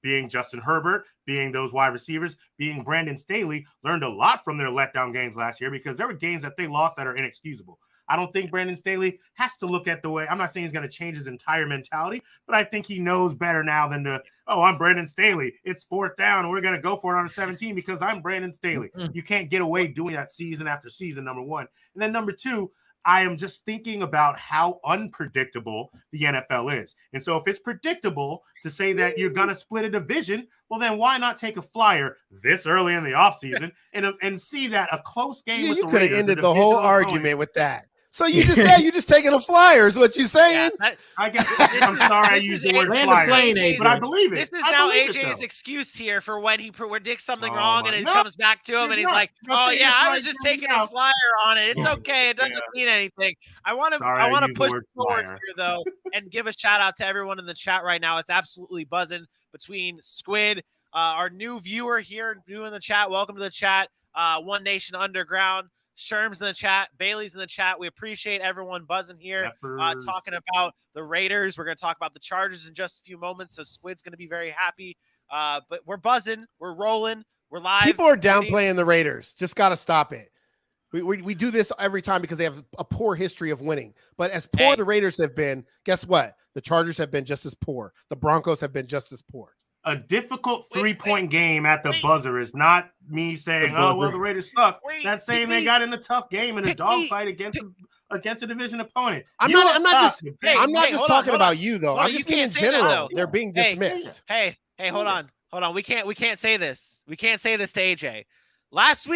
being Justin Herbert, being those wide receivers, being Brandon Staley, learned a lot from their letdown games last year, because there were games that they lost that are inexcusable. I don't think Brandon Staley has to look at the way – I'm not saying he's going to change his entire mentality, but I think he knows better now than I'm Brandon Staley. It's 4th down, and we're going to go for it on a 17 because I'm Brandon Staley. You can't get away doing that season after season, number one. And then number two, I am just thinking about how unpredictable the NFL is. And so if it's predictable to say that you're going to split a division, well, then why not take a flyer this early in the offseason and see that a close game with the Raiders. You could have ended the whole argument with that. So you just said you're just taking a flyer is what you're saying? I guess I'm sorry I used the word flyer, but I believe it. This is now AJ's excuse here for when he predicts something wrong and it comes back to him and he's like, "Oh yeah, I was just taking a flyer on it. It's okay. It doesn't mean anything." I want to push forward here though and give a shout out to everyone in the chat right now. It's absolutely buzzing between Squid, Our new viewer here, new in the chat, welcome to the chat. One Nation Underground. Sherm's in the chat. Bailey's in the chat. We appreciate everyone buzzing here, talking about the Raiders. We're going to talk about the Chargers in just a few moments, so Squid's going to be very happy. But we're buzzing. We're rolling. We're live. People are downplaying the Raiders. Just got to stop it. We do this every time because they have a poor history of winning. But as poor the Raiders have been, guess what? The Chargers have been just as poor. The Broncos have been just as poor. A difficult three-point game at the buzzer is not me saying, "Oh well, the Raiders suck." That's saying they got in a tough game in a dogfight against a division opponent. I'm not just talking about you though. I'm just being in general. They're being dismissed. Hey, hold on. We can't say this. We can't say this to AJ. Last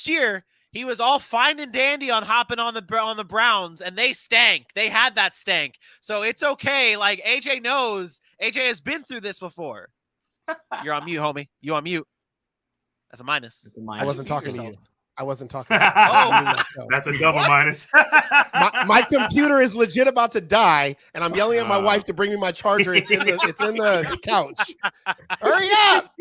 year, he was all fine and dandy on hopping on the Browns, and they stank. They had that stank. So it's okay. Like, AJ knows. AJ has been through this before. You're on mute, homie. You on mute. That's a minus. I wasn't talking to you. I wasn't talking. That's a double minus. my computer is legit about to die, and I'm yelling at my wife to bring me my charger. It's in the couch. Hurry up!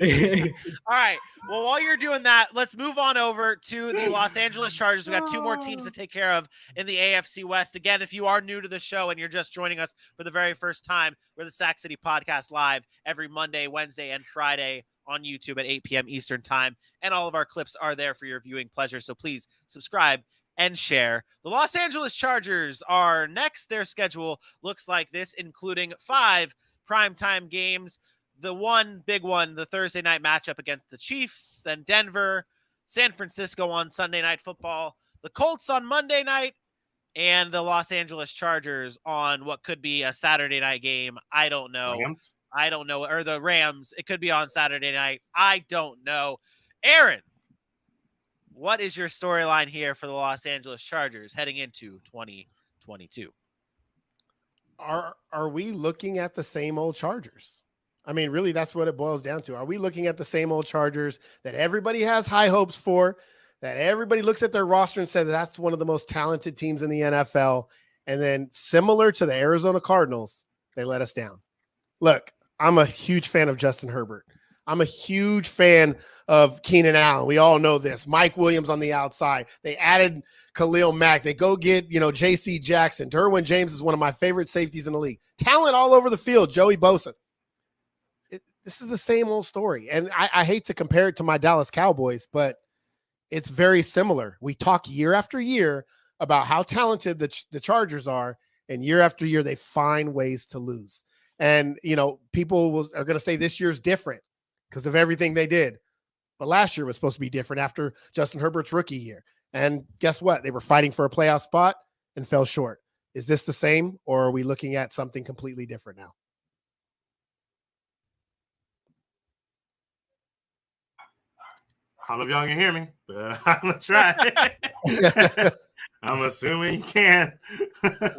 All right. Well, while you're doing that, let's move on over to the Los Angeles Chargers. We got two more teams to take care of in the AFC West. Again, if you are new to the show and you're just joining us for the very first time, we're the Sac City Podcast live every Monday, Wednesday, and Friday on YouTube at 8 p.m. Eastern time. And all of our clips are there for your viewing pleasure. So please subscribe and share. The Los Angeles Chargers are next. Their schedule looks like this, including 5 primetime games. The one big one, the Thursday night matchup against the Chiefs, then Denver, San Francisco on Sunday Night Football, the Colts on Monday night, and the Los Angeles Chargers on what could be a Saturday night game. I don't know. I don't know. Or the Rams. It could be on Saturday night. I don't know. Aaron, what is your storyline here for the Los Angeles Chargers heading into 2022? Are we looking at the same old Chargers? I mean, really, that's what it boils down to. Are we looking at the same old Chargers that everybody has high hopes for, that everybody looks at their roster and says that's one of the most talented teams in the NFL, and then similar to the Arizona Cardinals, they let us down? Look, I'm a huge fan of Justin Herbert. I'm a huge fan of Keenan Allen. We all know this. Mike Williams on the outside. They added Khalil Mack. They go get, J.C. Jackson. Derwin James is one of my favorite safeties in the league. Talent all over the field. Joey Bosa. This is the same old story. And I hate to compare it to my Dallas Cowboys, but it's very similar. We talk year after year about how talented the Chargers are, and year after year they find ways to lose. And, people are going to say this year's different because of everything they did. But last year was supposed to be different after Justin Herbert's rookie year. And guess what? They were fighting for a playoff spot and fell short. Is this the same, or are we looking at something completely different now? I don't know if y'all can hear me, but I'm going to try. I'm assuming you can.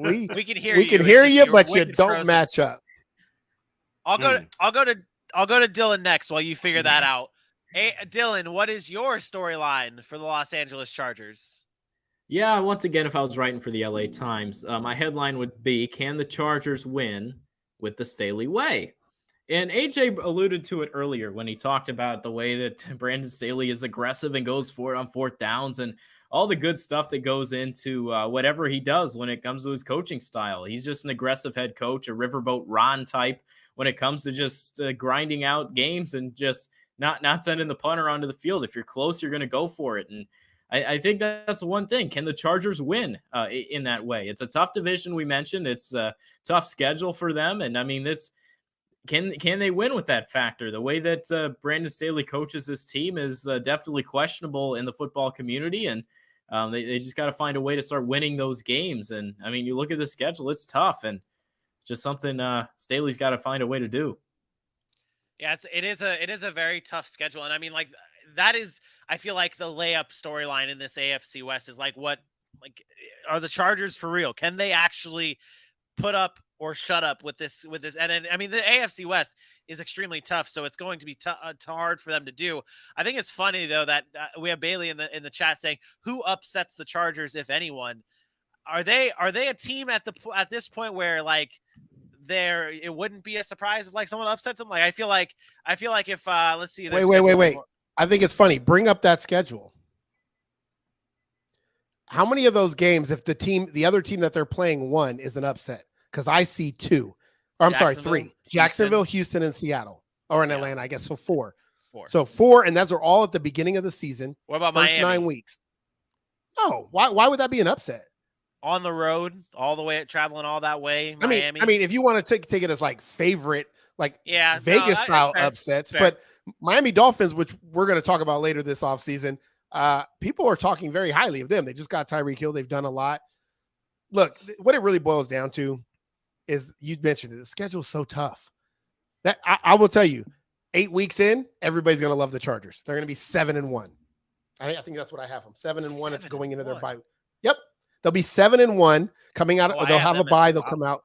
We can hear you. We can hear you, but you don't match up. I'll go to Dylan next while you figure that out. Hey, Dylan, what is your storyline for the Los Angeles Chargers? Yeah, once again, if I was writing for the LA Times, my headline would be, "Can the Chargers win with the Staley way?" And AJ alluded to it earlier when he talked about the way that Brandon Staley is aggressive and goes for it on 4th downs and all the good stuff that goes into whatever he does when it comes to his coaching style. He's just an aggressive head coach, a riverboat Ron type when it comes to just grinding out games and just not sending the punter onto the field. If you're close, you're going to go for it. And I think that's the one thing. Can the Chargers win in that way? It's a tough division. We mentioned it's a tough schedule for them. And I mean, this, Can they win with that factor? The way that Brandon Staley coaches this team is definitely questionable in the football community, and they just got to find a way to start winning those games. And I mean, you look at the schedule; it's tough, and just something Staley's got to find a way to do. Yeah, it is a very tough schedule, and I mean, like, that is, I feel like the layup storyline in this AFC West is like, are the Chargers for real? Can they actually put up or shut up with this? And I mean, the AFC West is extremely tough, so it's going to be hard for them to do. I think it's funny though that we have Bailey in the chat saying, who upsets the Chargers, if anyone? Are they a team at this point where, like, it wouldn't be a surprise if like someone upsets them. Like I feel like if let's see. Wait. I think it's funny. Bring up that schedule. How many of those games, if the other team that they're playing won, is an upset? Because I see 2. Or I'm sorry, 3. Jacksonville, Houston, and Seattle. Or in Atlanta, I guess. So 4. So 4, and those are all at the beginning of the season. What about first Miami? 9 weeks? No. Why would that be an upset? On the road, all the way traveling all that way. Miami. I mean, if you want to take it as like favorite, like Vegas style upsets, fair. But Miami Dolphins, which we're going to talk about later this offseason, people are talking very highly of them. They just got Tyreek Hill. They've done a lot. Look, what it really boils down to is, you mentioned it, the schedule's so tough that I will tell you, 8 weeks in, everybody's going to love the Chargers. They're going to be 7-1. I think that's what I have them. 7-1 if going into their bye. Yep. They'll be 7-1 coming out. They'll have a bye. They'll come out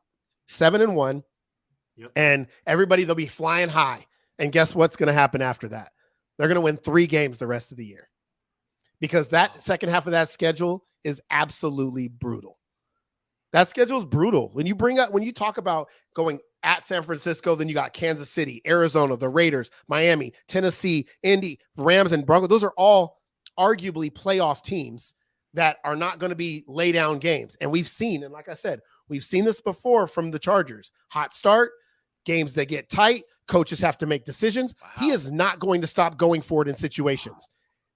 7-1. Yep. And everybody, they'll be flying high. And guess what's going to happen after that? They're going to win 3 games the rest of the year, because that second half of that schedule is absolutely brutal. That schedule is brutal. When you talk about going at San Francisco, then you got Kansas City, Arizona, the Raiders, Miami, Tennessee, Indy, Rams, and Broncos. Those are all arguably playoff teams that are not going to be lay down games. And we've seen, and like I said, we've seen this before from the Chargers. Hot start, games that get tight, coaches have to make decisions. Wow. He is not going to stop going for it in situations.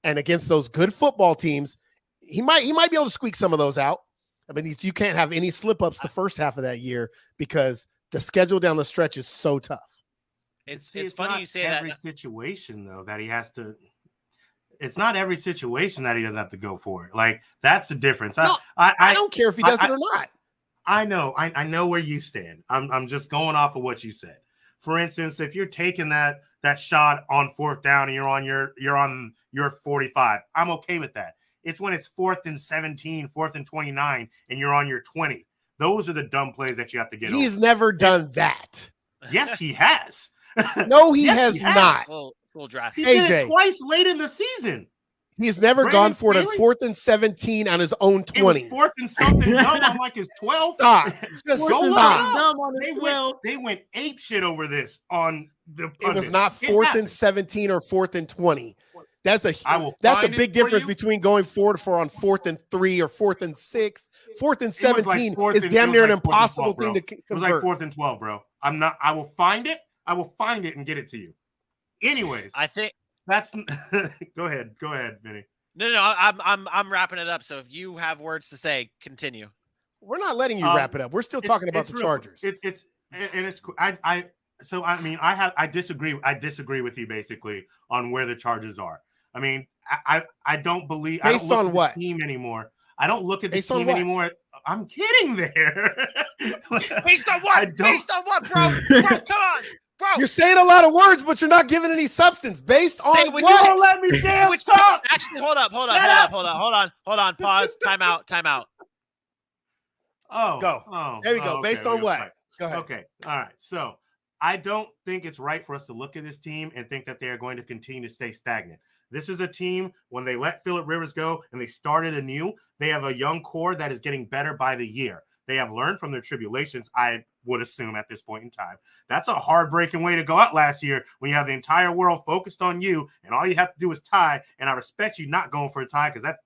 And against those good football teams, he might be able to squeak some of those out. I mean, you can't have any slip-ups the first half of that year, because the schedule down the stretch is so tough. It's funny you say that. Every situation, though, that he has to – it's not every situation that he doesn't have to go for it. Like, that's the difference. No, I don't care if he does it or not. I know. I know where you stand. I'm just going off of what you said. For instance, if you're taking that shot on 4th down and you're on your 45, I'm okay with that. It's when it's 4th and 17, 4th and 29, and you're on your 20. Those are the dumb plays that you have to get over. He's never done that. Yes, he has. No, he has not. Full draft. He did it twice late in the season. He's never gone for it on 4th and 17 on his own 20. It was 4th and something dumb on like his 12. Stop. Just go stop. On his 12. They went ape shit over this on the pundits. It was not 4th and 17 or 4th and 20. That's a big difference between going forward on 4th and 3 or 4th and 6. 4th and 17 is damn near an impossible thing to convert. It was like 4th and 12, bro. I will find it and get it to you. Anyways, I think that's go ahead, Vinny. No, I'm wrapping it up. So if you have words to say, continue. We're not letting you wrap it up. We're still talking about the Chargers. It's cool. I disagree with you basically on where the Chargers are. I mean, I don't believe based on what team anymore. I don't look at the team anymore. I'm kidding there. Based on what? Based on what, bro? Come on, bro. You're saying a lot of words, but you're not giving any substance. Based on what? You don't let me damn talk. Actually, hold on. Pause. Time out. Oh, go. Oh, there we go. Okay, based on what? Go ahead. Okay. All right. So I don't think it's right for us to look at this team and think that they are going to continue to stay stagnant. This is a team, when they let Phillip Rivers go and they started anew, they have a young core that is getting better by the year. They have learned from their tribulations, I would assume, at this point in time. That's a heartbreaking way to go out last year when you have the entire world focused on you and all you have to do is tie. And I respect you not going for a tie because that's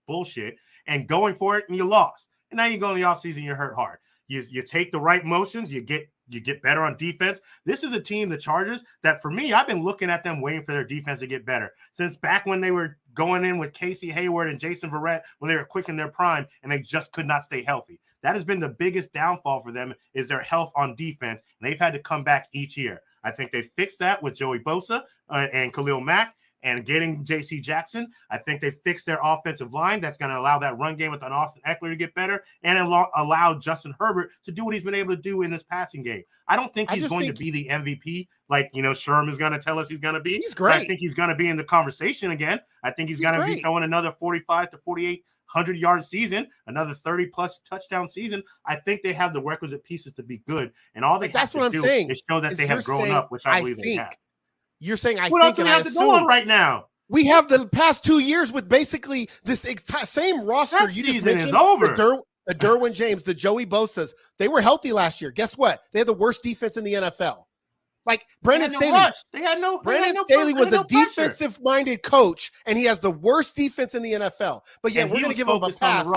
bullshit. And going for it, and you lost. And now you go in the offseason, you're hurt hard. You take the right motions, you get better on defense. This is a team, the Chargers, that for me, I've been looking at them waiting for their defense to get better. Since back when they were going in with Casey Hayward and Jason Verrett, when they were quick in their prime and they just could not stay healthy. That has been the biggest downfall for them, is their health on defense. And they've had to come back each year. I think they fixed that with Joey Bosa and Khalil Mack and getting J.C. Jackson. I think they fixed their offensive line. That's going to allow that run game with an Austin Eckler to get better and allow Justin Herbert to do what he's been able to do in this passing game. I don't think he's going to be the MVP like, Sherm is going to tell us he's going to be. He's great. I think he's going to be in the conversation again. I think he's going to be throwing another 45 to 48 100-yard season, another 30-plus touchdown season. I think they have the requisite pieces to be good. And all they have to do is show that they have grown up, which I believe they have. You're saying what else do we have to go on right now? We have the past 2 years with basically this same roster. That season is over. the Derwin James, the Joey Bosa's, they were healthy last year. Guess what? They had the worst defense in the NFL. Like Brandon Staley. Brandon Staley was a defensive-minded coach, and he has the worst defense in the NFL. But yeah, we're going to give him a pass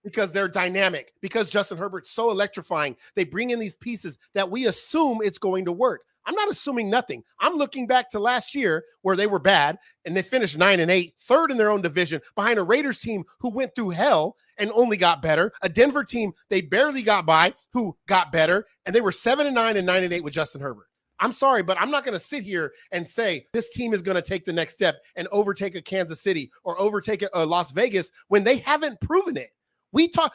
because they're dynamic, because Justin Herbert's so electrifying. They bring in these pieces that we assume it's going to work. I'm not assuming nothing. I'm looking back to last year where they were bad, and they finished 9-8, third in their own division, behind a Raiders team who went through hell and only got better, a Denver team they barely got by who got better, and they were 7-9 and 9-8 with Justin Herbert. I'm sorry, but I'm not going to sit here and say this team is going to take the next step and overtake a Kansas City or overtake a Las Vegas when they haven't proven it. We talk.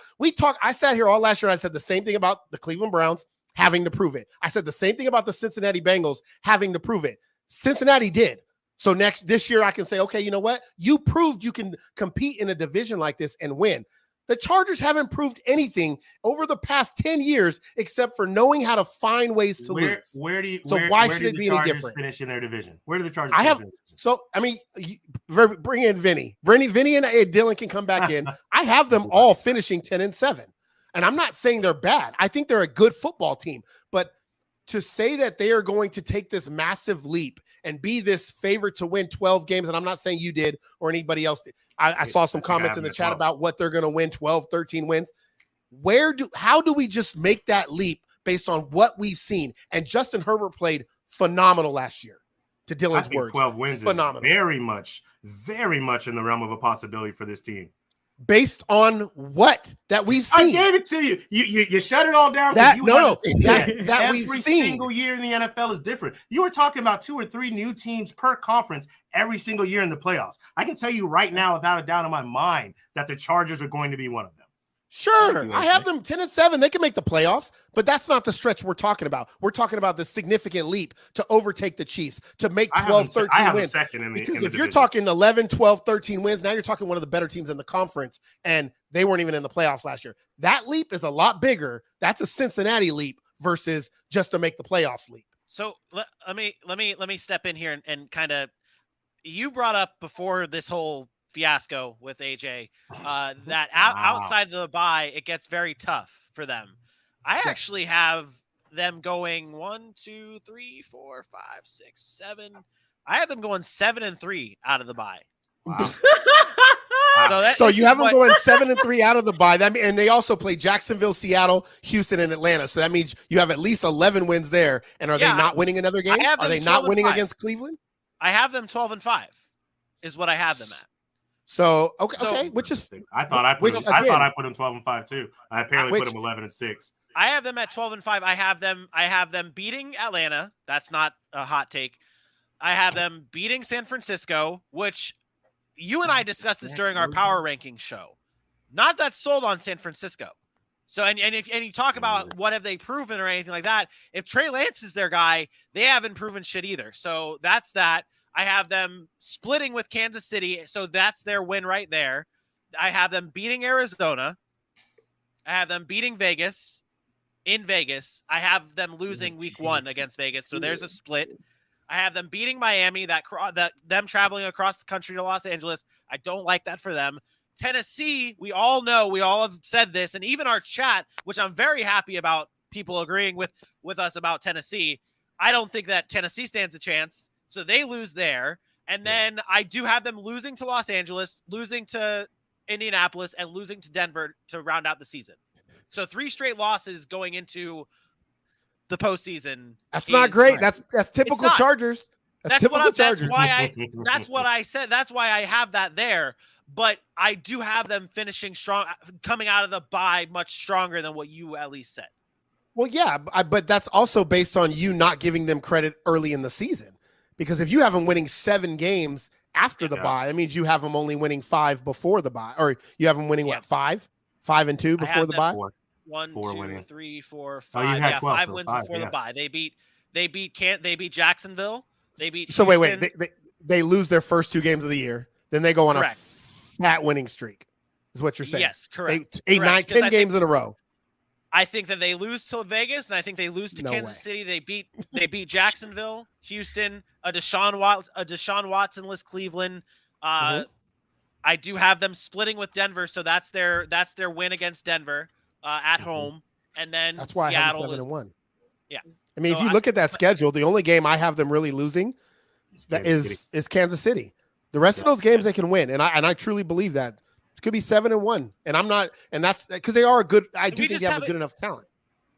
I sat here all last year and I said the same thing about the Cleveland Browns having to prove it. I said the same thing about the Cincinnati Bengals having to prove it. Cincinnati did. So this year I can say, okay, you know what? You proved you can compete in a division like this and win. The Chargers haven't proved anything over the past 10 years except for knowing how to find ways to lose. Why should it be any different? Finish in their division? Where do the Chargers bring in Vinny. Vinny and Dylan can come back in. I have them all finishing 10-7. And I'm not saying they're bad. I think they're a good football team. But to say that they are going to take this massive leap and be this favorite to win 12 games, and I'm not saying you did or anybody else did. I saw some comments in the chat about what they're going to win, 12, 13 wins. How do we just make that leap based on what we've seen? And Justin Herbert played phenomenal last year, to Dylan's words. 12 wins is phenomenal. Very much in the realm of a possibility for this team. Based on what that we've seen. I gave it to you. You shut it all down. That every single year in the NFL is different. You were talking about 2 or 3 new teams per conference every single year in the playoffs. I can tell you right now, without a doubt in my mind, that the Chargers are going to be one of them. Sure, I have them 10-7. They can make the playoffs, but that's not the stretch we're talking about. We're talking about the significant leap to overtake the Chiefs, to make 12, 13 wins. Because if you're talking 11, 12, 13 wins, now you're talking one of the better teams in the conference, and they weren't even in the playoffs last year. That leap is a lot bigger. That's a Cincinnati leap versus just to make the playoffs leap. So let me step in here and kind of, you brought up before this whole fiasco with AJ that outside of the bye it gets very tough for them. I actually have them going 1, 2, 3, 4, 5, 6, 7. I have them going 7-3 out of the bye. Wow. So you have them going 7-3 out of the bye. And they also play Jacksonville, Seattle, Houston, and Atlanta. So that means you have at least 11 wins there. And are they not winning another game? Are they not winning against Cleveland? I have them 12-5 is what I have them at. So okay, which is I thought I put them 12-5 too. I apparently put them 11-6. I have them at 12-5. I have them beating Atlanta. That's not a hot take. I have them beating San Francisco, which you and I discussed this during our power ranking show. Not that sold on San Francisco. So and you talk about what have they proven or anything like that. If Trey Lance is their guy, they haven't proven shit either. So that's that. I have them splitting with Kansas City, so that's their win right there. I have them beating Arizona. I have them beating Vegas in Vegas. I have them losing week 1 against Vegas, so there's a split. I have them beating Miami, that them traveling across the country to Los Angeles. I don't like that for them. Tennessee, we all know, we all have said this, and even our chat, which I'm very happy about people agreeing with us about Tennessee. I don't think that Tennessee stands a chance. So they lose there. And then I do have them losing to Los Angeles, losing to Indianapolis, and losing to Denver to round out the season. So 3 straight losses going into the postseason. That's not great. That's typical Chargers. That's what I said. That's why I have that there. But I do have them finishing strong, coming out of the bye much stronger than what you at least said. Well, yeah, but that's also based on you not giving them credit early in the season. Because if you have them winning 7 games after the bye, that means you have them only winning 5 before the bye, or you have them winning 5 and 2 before the bye. 1, 2, 3, 4, 5. Oh, you had 12, 5 wins before the bye. They beat Jacksonville. They beat. So wait, they lose their first 2 games of the year, then they go on a fat winning streak. Is what you're saying? Yes, correct. 8, 9, 10 games in a row. I think that they lose to Vegas, and I think they lose to Kansas City. They beat Jacksonville, Houston, a Deshaun Watson-less Cleveland, I do have them splitting with Denver, so that's their win against Denver at home, and then That's why Seattle I have them 7-1. Yeah. I mean, So if you look at that schedule, the only game I have them really losing is Kansas City. The rest of those games they can win, and I truly believe that. It could be 7-1, and I'm not, and that's because they are a good. I do think they have a good enough talent.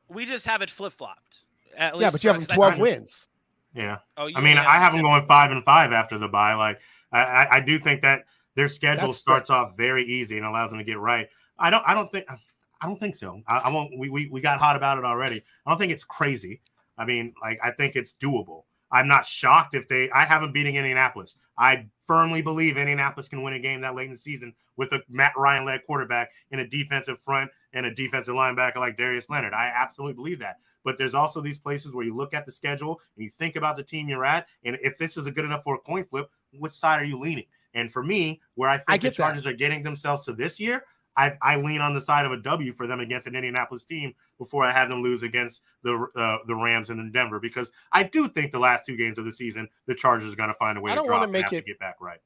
We just have it flip flopped. Yeah, but you have them 12 wins. Yeah. Oh, I mean, I have them going 5-5 after the bye. Like, I do think that their schedule starts off very easy and allows them to get right. I don't think so. I won't. We got hot about it already. I don't think it's crazy. I mean, like, I think it's doable. I'm not shocked if I haven't beating Indianapolis. I firmly believe Indianapolis can win a game that late in the season with a Matt Ryan-led quarterback in a defensive front and a defensive linebacker like Darius Leonard. I absolutely believe that. But there's also these places where you look at the schedule and you think about the team you're at, and if this is good enough for a coin flip, which side are you leaning? And for me, where I think the Chargers are getting themselves to this year, I lean on the side of a W for them against an Indianapolis team before I have them lose against the Rams and then Denver, because I do think the last 2 games of the season, the Chargers are going to find a way to drop and have to get back right.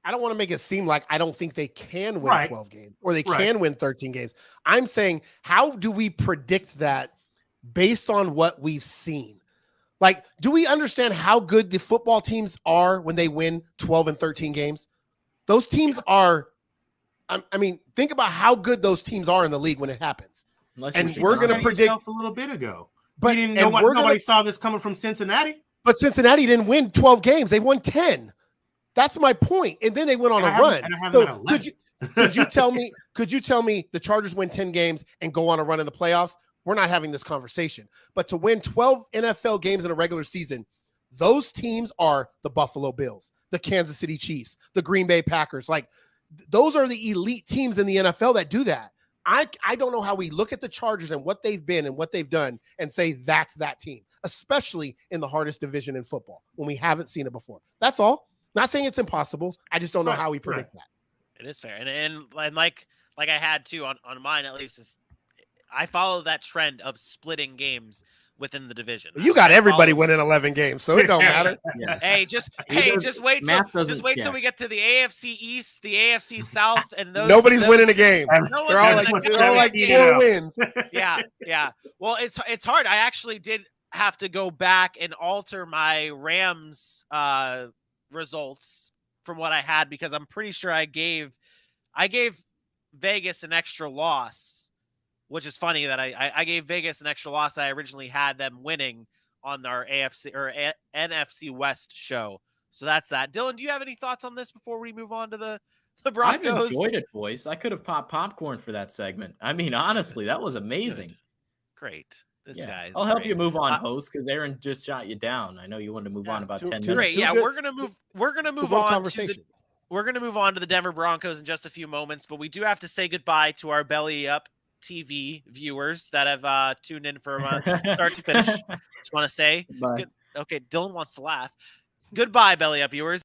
I don't want to make it seem like I don't think they can win 12 games or they can win 13 games. I'm saying, how do we predict that based on what we've seen? Like, do we understand how good the football teams are when they win 12 and 13 games? Those teams are, I mean, think about how good those teams are in the league when it happens. And we're going to predict a little bit ago. But nobody saw this coming from Cincinnati. But Cincinnati didn't win 12 games. They won 10. That's my point. And then they went on a run. So could you tell me the Chargers win 10 games and go on a run in the playoffs? We're not having this conversation. But to win 12 NFL games in a regular season, those teams are the Buffalo Bills, the Kansas City Chiefs, the Green Bay Packers. Like, those are the elite teams in the NFL that do that. I don't know how we look at the Chargers and what they've been and what they've done and say that's that team, especially in the hardest division in football when we haven't seen it before. That's all. Not saying it's impossible. I just don't know how we predict that. It is fair. And like I had to on mine, at least, is I follow that trend of splitting games within the division. You got everybody winning 11 games, so it don't matter. Yeah. Hey, just wait till we get to the AFC East, the AFC South, and nobody's winning a game. They're all like 4 wins. Yeah. Well, it's hard. I actually did have to go back and alter my Rams results from what I had, because I'm pretty sure I gave Vegas an extra loss. Which is funny that I gave Vegas an extra loss that I originally had them winning on our AFC or NFC West show. So that's that. Dylan, do you have any thoughts on this before we move on to the Broncos? I've enjoyed it, boys. I could have popped popcorn for that segment. I mean, honestly, that was amazing. Great. I'll help you move on, host, because Aaron just shot you down. I know you wanted to move on about 10 minutes. Great. Yeah, we're gonna move on to the Denver Broncos in just a few moments, but we do have to say goodbye to our Belly Up TV viewers that have tuned in from start to finish. Just want to say, okay, Dylan wants to laugh. Goodbye, Belly Up viewers.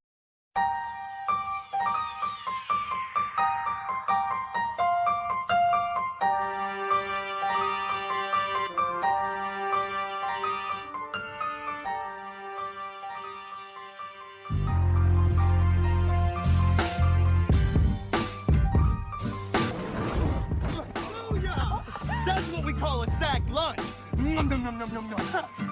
That's what we call a sack lunch. Nom, nom, nom, nom, nom, nom.